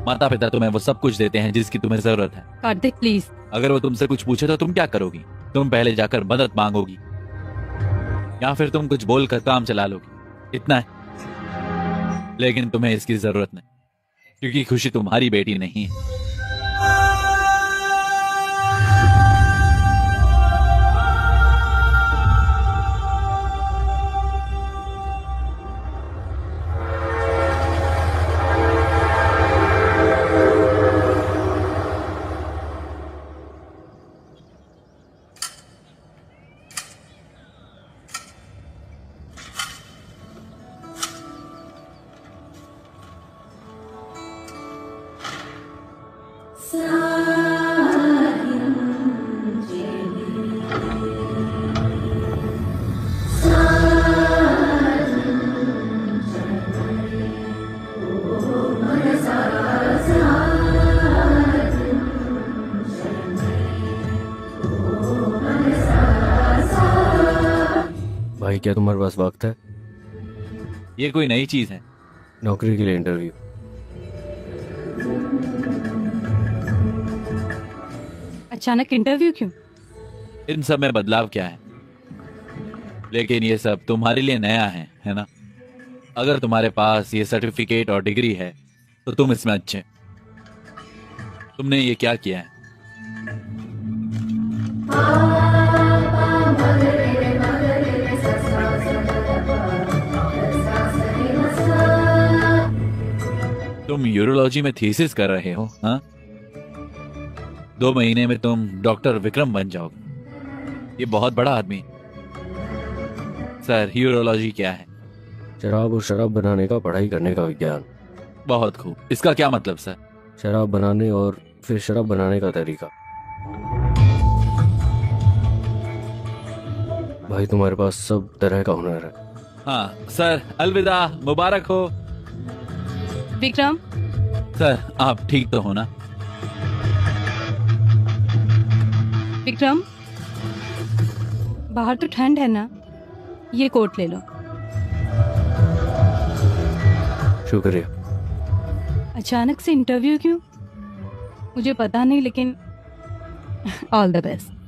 माता पिता तुम्हें वो सब कुछ देते हैं जिसकी तुम्हें जरूरत है। कार्तिक प्लीज। अगर वो तुमसे कुछ पूछे तो तुम क्या करोगी? तुम पहले जाकर मदद मांगोगी, या फिर तुम कुछ बोलकर काम चला लोगी। इतना है। लेकिन तुम्हें इसकी जरूरत नहीं, क्योंकि खुशी तुम्हारी बेटी नहीं है। भाई, क्या तुम्हारे पास वक्त है? ये कोई नई चीज है? नौकरी के लिए इंटरव्यू। अचानक इंटरव्यू क्यों? इन सब में बदलाव क्या है? लेकिन ये सब तुम्हारे लिए नया है ना? अगर तुम्हारे पास ये सर्टिफिकेट और डिग्री है तो तुम इसमें अच्छे। तुमने ये क्या किया है? तुम यूरोलॉजी में थीसिस कर रहे हो? हाँ, 2 महीने में तुम डॉक्टर विक्रम बन जाओगे। ये बहुत बड़ा आदमी है। सर, यूरोलॉजी क्या है? शराब और शराब बनाने का पढ़ाई करने का विज्ञान। बहुत खूब। इसका क्या मतलब सर? शराब बनाने और फिर शराब बनाने का तरीका। भाई, तुम्हारे पास सब तरह का हुनर है। हाँ सर, अलविदा, मुबारक हो। विक्रम, सर, आप ठीक तो हो ना? विक्रम, बाहर तो ठंड है ना, ये कोट ले लो। शुक्रिया। अचानक से इंटरव्यू क्यों? मुझे पता नहीं, लेकिन ऑल द बेस्ट।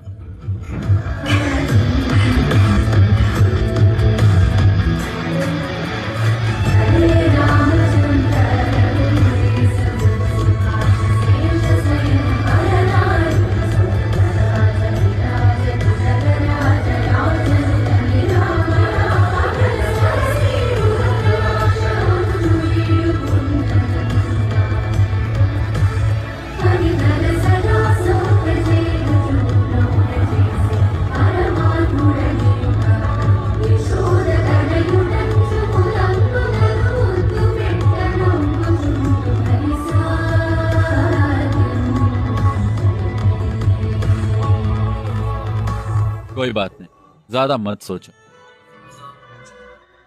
कोई बात नहीं, ज्यादा मत सोचो।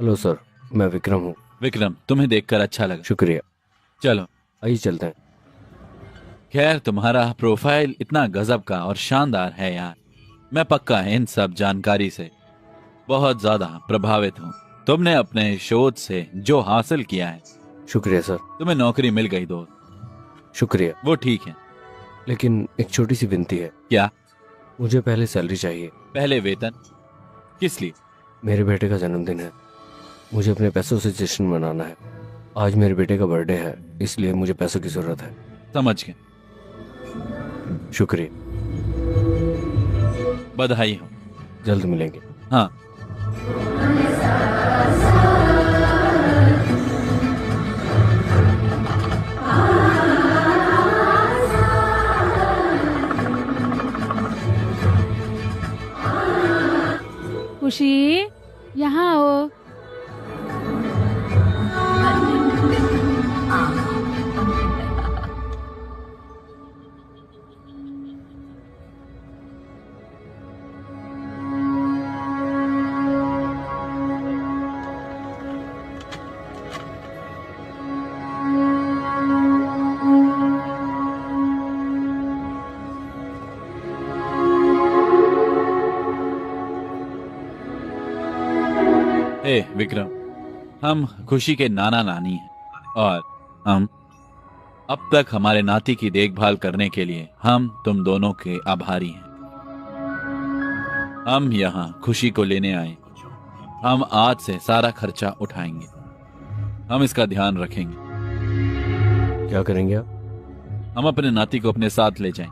हेलो सर, मैं विक्रम हूँ। विक्रम, तुम्हें देखकर अच्छा लगा। शुक्रिया। चलो आइए चलते हैं। खैर, तुम्हारा प्रोफाइल इतना गजब का और शानदार है यार। मैं पक्का इन सब जानकारी से बहुत ज्यादा प्रभावित हूँ। तुमने अपने शोध से जो हासिल किया है, शुक्रिया सर। तुम्हें नौकरी मिल गई दोस्त, शुक्रिया, वो ठीक है। लेकिन एक छोटी सी विनती है। क्या? मुझे पहले सैलरी चाहिए। पहले वेतन? किस लिए? मेरे बेटे का जन्मदिन है, मुझे अपने पैसों से जश्न मनाना है। आज मेरे बेटे का बर्थडे है, इसलिए मुझे पैसों की जरूरत है। समझ गए। शुक्रिया, बधाई हो। जल्द मिलेंगे। हाँ, खुशी, यहाँ आओ। ए विक्रम, हम खुशी के नाना नानी हैं और हम अब तक हमारे नाती की देखभाल करने के लिए हम तुम दोनों के आभारी हैं। हम यहाँ खुशी को लेने आए। हम आज से सारा खर्चा उठाएंगे। हम इसका ध्यान रखेंगे। क्या करेंगे आप? हम अपने नाती को अपने साथ ले जाएं।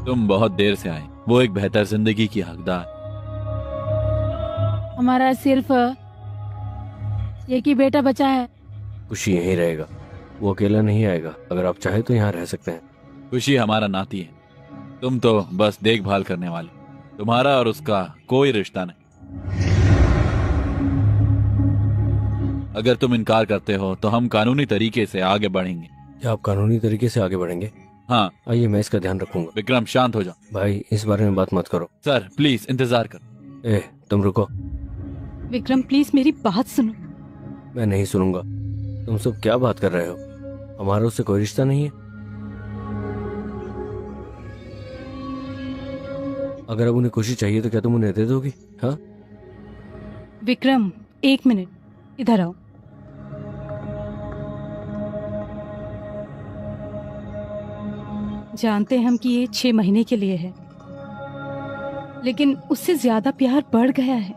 तुम बहुत देर से आए। वो एक बेहतर जिंदगी की हकदार। हमारा सिर्फ एक ही बेटा बचा है। खुशी यहीं रहेगा, वो अकेला नहीं आएगा। अगर आप चाहे तो यहाँ रह सकते हैं। खुशी हमारा नाती है, तुम तो बस देखभाल करने वाले। तुम्हारा और उसका कोई रिश्ता नहीं। अगर तुम इनकार करते हो तो हम कानूनी तरीके से आगे बढ़ेंगे। क्या आप कानूनी तरीके से आगे बढ़ेंगे? हाँ। आइए, मैं इसका ध्यान रखूंगा। विक्रम, शांत हो जाओ। भाई, इस बारे में बात मत करो। सर प्लीज इंतजार करो। तुम रुको। विक्रम प्लीज मेरी बात सुनो। मैं नहीं सुनूंगा। तुम सब क्या बात कर रहे हो? हमारा उससे कोई रिश्ता नहीं है। अगर अब उन्हें खुशी चाहिए तो क्या तुम उन्हें दे दोगी? हाँ? विक्रम, एक मिनट, इधर आओ। जानते हैं हम कि ये 6 महीने के लिए है, लेकिन उससे ज्यादा प्यार बढ़ गया है।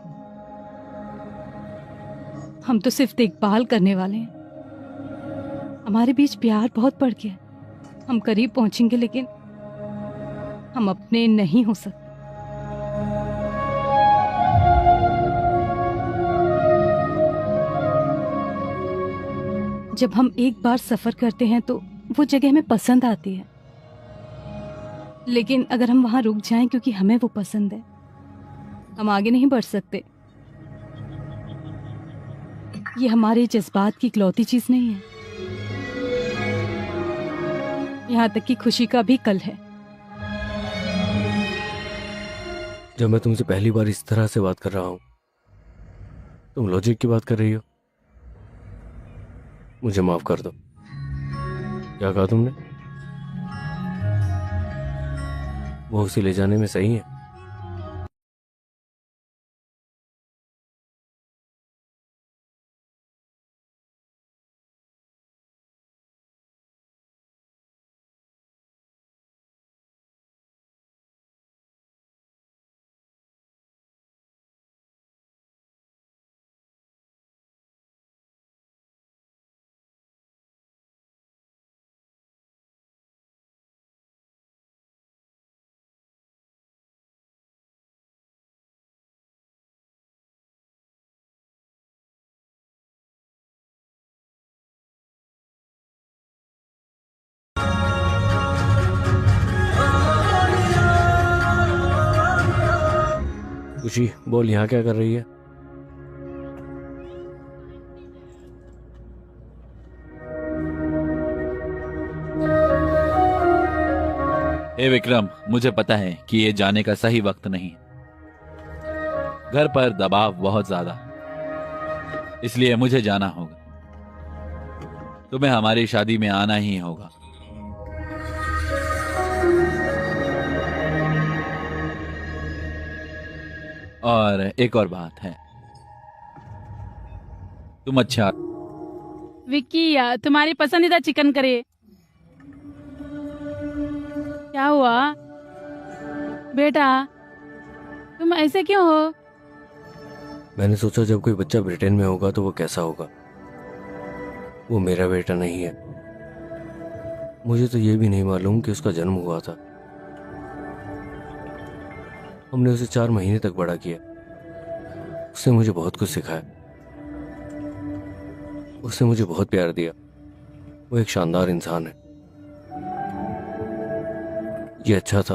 हम तो सिर्फ देखभाल करने वाले हैं। हमारे बीच प्यार बहुत बढ़ गया है। हम करीब पहुंचेंगे, लेकिन हम अपने नहीं हो सकते। जब हम एक बार सफर करते हैं तो वो जगह हमें पसंद आती है, लेकिन अगर हम वहां रुक जाएं क्योंकि हमें वो पसंद है, हम आगे नहीं बढ़ सकते। ये हमारे जज्बात की इकलौती चीज नहीं है। यहाँ तक कि खुशी का भी कल है। जब मैं तुमसे पहली बार इस तरह से बात कर रहा हूं, तुम लॉजिक की बात कर रही हो। मुझे माफ कर दो। क्या कहा तुमने? वो उसे ले जाने में सही है? खुशी, बोल, यहाँ क्या कर रही है? ए विक्रम, मुझे पता है कि ये जाने का सही वक्त नहीं है। घर पर दबाव बहुत ज्यादा, इसलिए मुझे जाना होगा। तुम्हें हमारी शादी में आना ही होगा। और एक और बात है, तुम अच्छा विक्की, तुम्हारी पसंदीदा चिकन करी। क्या हुआ बेटा, तुम ऐसे क्यों हो? मैंने सोचा जब कोई बच्चा ब्रिटेन में होगा तो वो कैसा होगा। वो मेरा बेटा नहीं है। मुझे तो ये भी नहीं मालूम कि उसका जन्म हुआ था। हमने उसे 4 महीने तक बड़ा किया। उसने मुझे बहुत कुछ सिखाया। उसने मुझे बहुत प्यार दिया। वो एक शानदार इंसान है। ये अच्छा था।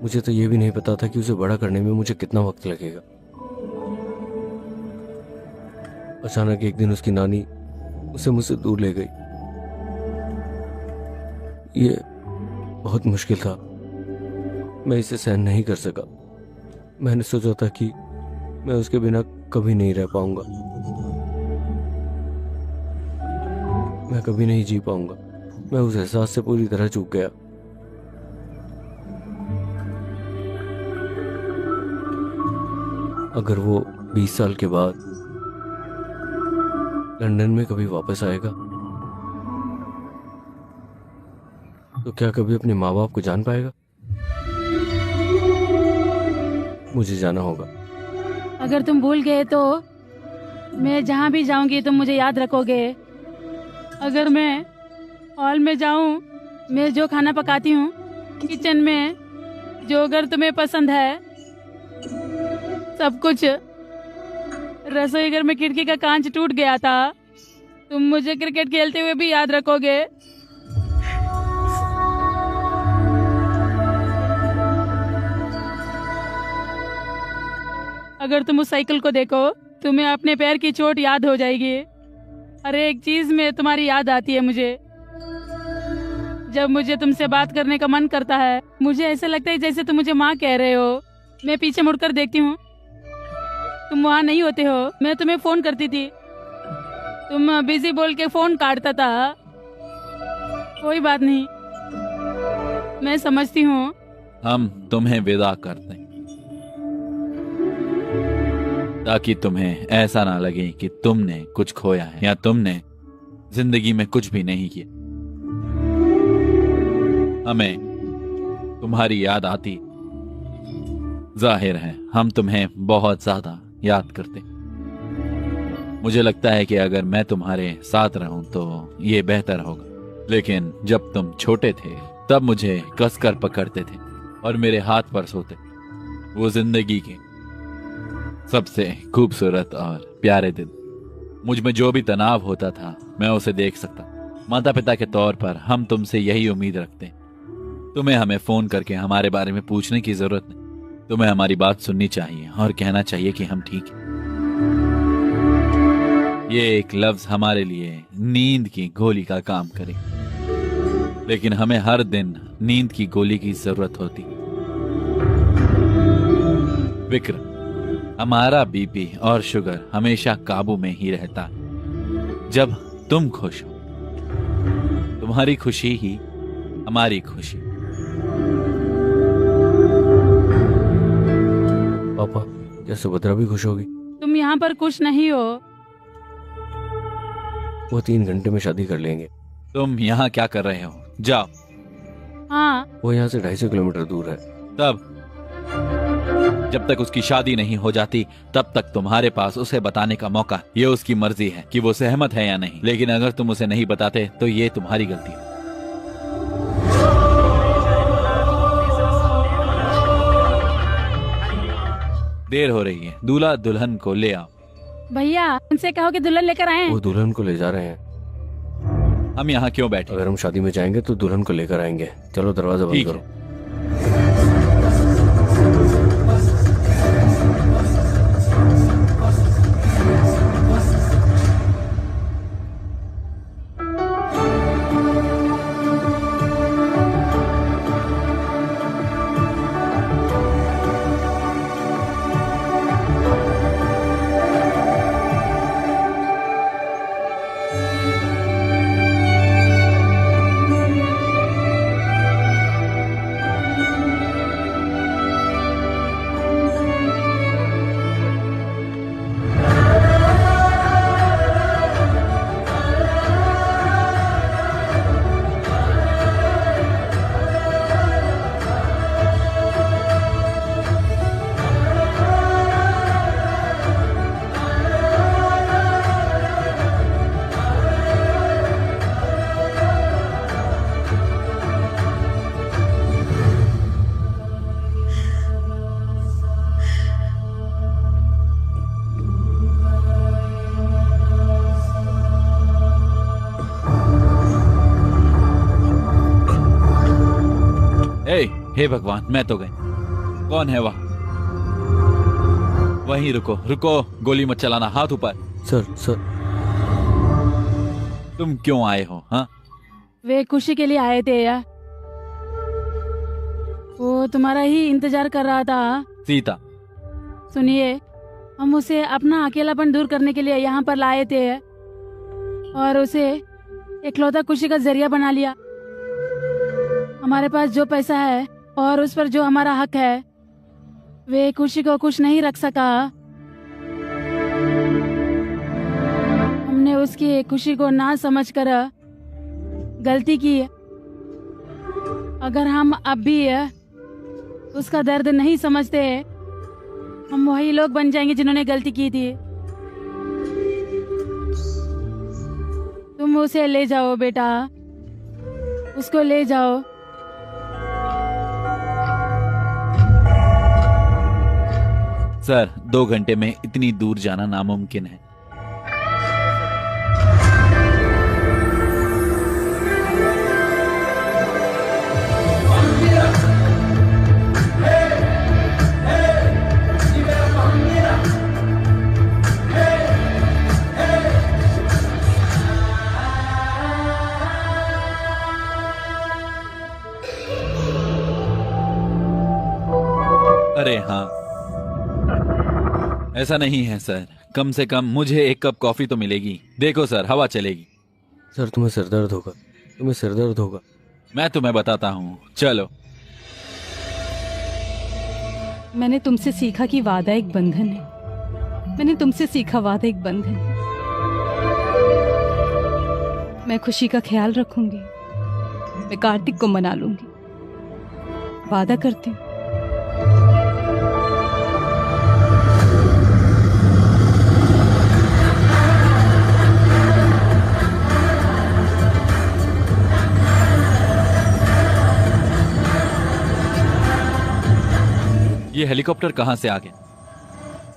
मुझे तो ये भी नहीं पता था कि उसे बड़ा करने में मुझे कितना वक्त लगेगा। अचानक एक दिन उसकी नानी उसे मुझसे दूर ले गई। ये बहुत मुश्किल था। मैं इसे सहन नहीं कर सका। मैंने सोचा था कि मैं उसके बिना कभी नहीं रह पाऊंगा। मैं कभी नहीं जी पाऊंगा। मैं उस एहसास से पूरी तरह चूक गया। अगर वो 20 साल के बाद लंदन में कभी वापस आएगा तो क्या कभी अपने माँ बाप को जान पाएगा? मुझे जाना होगा। अगर तुम भूल गए तो मैं जहाँ भी जाऊंगी तुम मुझे याद रखोगे। अगर मैं हॉल में जाऊं, मैं जो खाना पकाती हूँ किचन में, जो अगर तुम्हें पसंद है सब कुछ, रसोई घर में खिड़की का कांच टूट गया था, तुम मुझे क्रिकेट खेलते हुए भी याद रखोगे। अगर तुम उस साइकिल को देखो तुम्हें अपने पैर की चोट याद हो जाएगी। हर एक चीज में तुम्हारी याद आती है मुझे। जब मुझे तुमसे बात करने का मन करता है मुझे ऐसा लगता है जैसे तुम मुझे माँ कह रहे हो। मैं पीछे मुड़कर देखती हूँ, तुम वहाँ नहीं होते हो। मैं तुम्हें फोन करती थी, तुम बिजी बोल के फोन काटता था। कोई बात नहीं, मैं समझती हूँ। हम तुम्हें विदा करते हैं ताकि तुम्हें ऐसा ना लगे कि तुमने कुछ खोया है या तुमने जिंदगी में कुछ भी नहीं किया। हमें तुम्हारी याद आती, जाहिर है हम तुम्हें बहुत ज्यादा याद करते। मुझे लगता है कि अगर मैं तुम्हारे साथ रहूं तो ये बेहतर होगा। लेकिन जब तुम छोटे थे तब मुझे कसकर पकड़ते थे और मेरे हाथ पर सोते। वो जिंदगी के सबसे खूबसूरत और प्यारे दिन। मुझ में जो भी तनाव होता था मैं उसे देख सकता। माता पिता के तौर पर हम तुमसे यही उम्मीद रखते हैं। तुम्हें हमें फोन करके हमारे बारे में पूछने की जरूरत नहीं। तुम्हें हमारी बात सुननी चाहिए और कहना चाहिए कि हम ठीक हैं। ये एक लफ्ज हमारे लिए नींद की गोली का काम करे, लेकिन हमें हर दिन नींद की गोली की जरूरत होती। विक्रम, हमारा बीपी और शुगर हमेशा काबू में ही रहता है जब तुम खुश हो। तुम्हारी खुशी ही हमारी खुशी। पापा, क्या सुभद्रा भी खुश होगी? तुम यहाँ पर खुश नहीं हो। वो 3 घंटे में शादी कर लेंगे। तुम यहाँ क्या कर रहे हो? जाओ। हाँ, वो यहाँ से 250 किलोमीटर दूर है। तब जब तक उसकी शादी नहीं हो जाती तब तक तुम्हारे पास उसे बताने का मौका। ये उसकी मर्जी है कि वो सहमत है या नहीं, लेकिन अगर तुम उसे नहीं बताते तो ये तुम्हारी गलती है। देर हो रही है, दूल्हा दुल्हन को ले आओ। भैया उनसे कहो कि दुल्हन लेकर आए। वो दुल्हन को ले जा रहे हैं। हम यहाँ क्यों बैठे? अगर हम शादी में जाएंगे तो दुल्हन को लेकर आएंगे। चलो दरवाजा बंद ठीक करो। है। हे भगवान, मैं तो गई। कौन है वहाँ? वहीं रुको, रुको, गोली मत चलाना, हाथ ऊपर। सर तुम क्यों आए हो? हाँ, वे खुशी के लिए आए थे यार, वो तुम्हारा ही इंतजार कर रहा था। सीता, सुनिए, हम उसे अपना अकेलापन दूर करने के लिए यहाँ पर लाए थे और उसे इकलौता खुशी का जरिया बना लिया। हमारे पास जो पैसा है और उस पर जो हमारा हक है, वे खुशी को खुश नहीं रख सका। हमने उसकी खुशी को ना समझकर गलती की। अगर हम अब भी उसका दर्द नहीं समझते, हम वही लोग बन जाएंगे जिन्होंने गलती की थी। तुम उसे ले जाओ बेटा, उसको ले जाओ। सर 2 घंटे में इतनी दूर जाना नामुमकिन है। अरे हाँ, ऐसा नहीं है सर, कम से कम मुझे एक कप कॉफी तो मिलेगी। देखो सर, हवा चलेगी। सर तुम्हें सिरदर्द होगा। मैं तुम्हें बताता हूँ, चलो। मैंने तुमसे सीखा कि वादा एक बंधन है। मैंने तुमसे सीखा वादा एक बंधन है। मैं खुशी का ख्याल रखूंगी, मैं कार्तिक को मना लूंगी, वादा करती हूँ। ये हेलीकॉप्टर कहाँ से आ गया?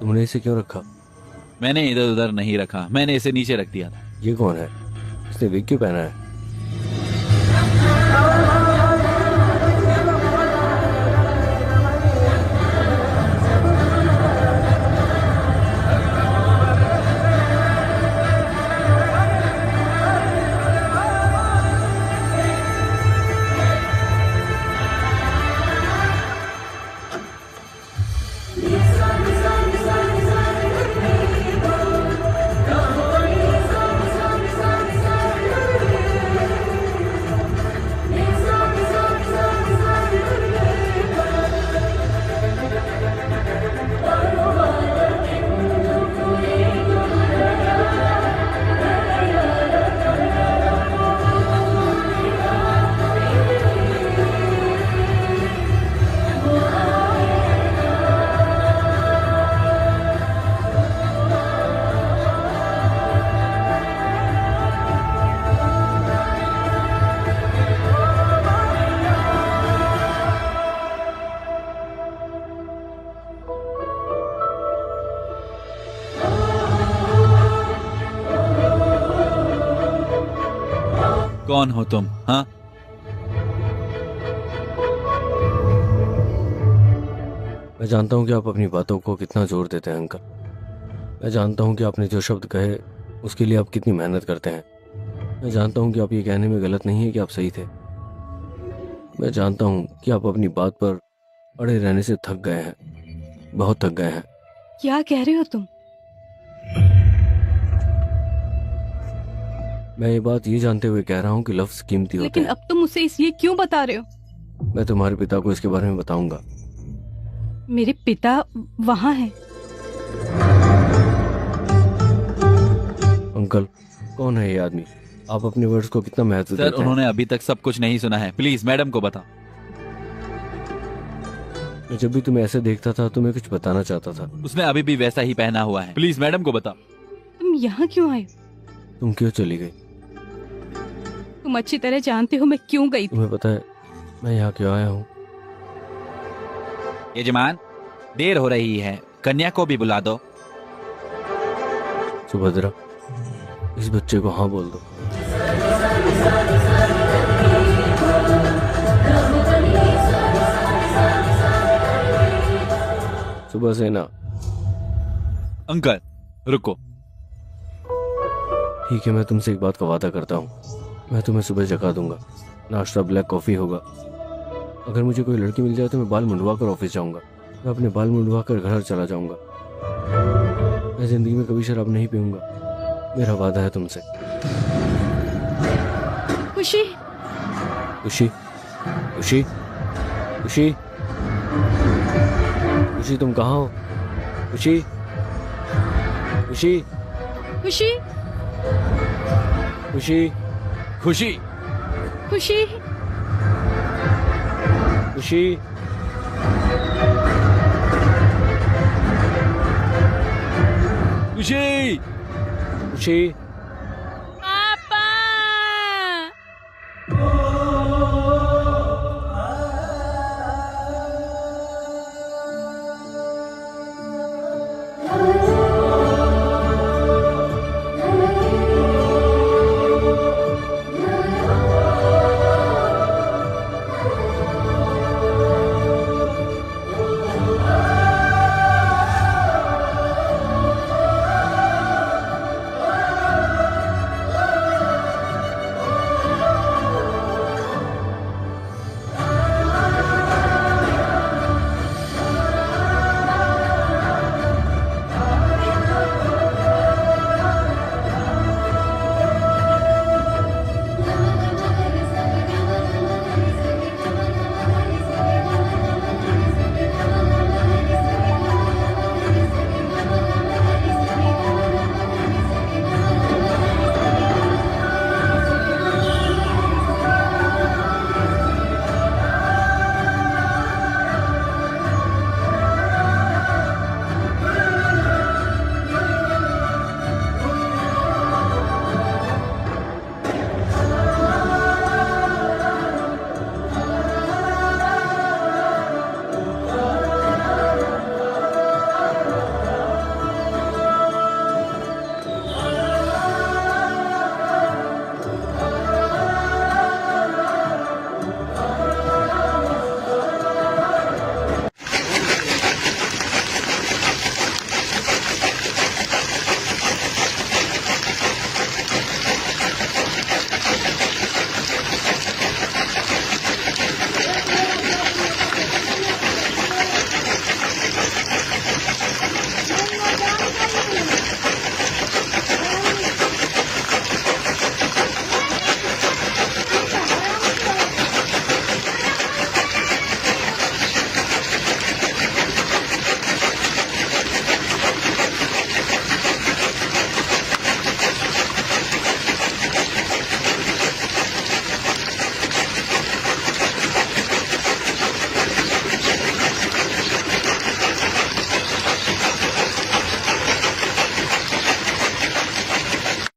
तुमने इसे क्यों रखा? मैंने इधर उधर नहीं रखा, मैंने इसे नीचे रख दिया था। ये कौन है? इसने विग क्यों पहना है? कौन हो तुम? हाँ, मैं जानता हूँ कि आप अपनी बातों को कितना जोर देते हैं अंकल। मैं जानता हूँ कि आपने जो शब्द कहे उसके लिए आप कितनी मेहनत करते हैं। मैं जानता हूँ कि आप ये कहने में गलत नहीं है कि आप सही थे। मैं जानता हूँ कि आप अपनी बात पर अड़े रहने से थक गए हैं, बहुत थक गए हैं। क्या कह रहे हो तुम? मैं ये बात ये जानते हुए कह रहा हूँ कि लफ्ज कीमती होते लेकिन हैं। अब तुम उसे इसलिए क्यों बता रहे हो? मैं तुम्हारे पिता को इसके बारे में बताऊंगा। मेरे पिता वहाँ हैं। अंकल, कौन है ये आदमी? आप अपने वर्ड्स को कितना महत्व सर देते हैं? उन्होंने अभी तक सब कुछ नहीं सुना है। प्लीज मैडम को बताओ। मैं जब भी तुम्हें ऐसे देखता था तो मैं कुछ बताना चाहता था। उसने अभी भी वैसा ही पहना हुआ है। प्लीज मैडम को बताओ। तुम यहाँ क्यों आए? तुम क्यों चली गई? तुम अच्छी तरह जानते हो मैं क्यों गई थी। तुम्हें पता है मैं यहाँ क्यों आया हूँ? यजमान, देर हो रही है, कन्या को भी बुला दो। सुभद्रा, इस बच्चे को हाँ बोल दो। सुबह से ना। अंकल रुको। ठीक है, मैं तुमसे एक बात का वादा करता हूँ, मैं तुम्हें सुबह जगा दूंगा। नाश्ता ब्लैक कॉफ़ी होगा। अगर मुझे कोई लड़की मिल जाए तो मैं बाल मुंडवा कर ऑफिस जाऊंगा। मैं अपने बाल मुंडवा कर घर चला जाऊंगा। मैं जिंदगी में कभी शराब नहीं पीऊंगा, मेरा वादा है तुमसे। खुशी, खुशी, खुशी, खुशी, खुशी, तुम कहाँ हो? खुशी, खुशी, खुशी, खुशी, खुशी, खुशी, खुशी, खुशी, खुशी,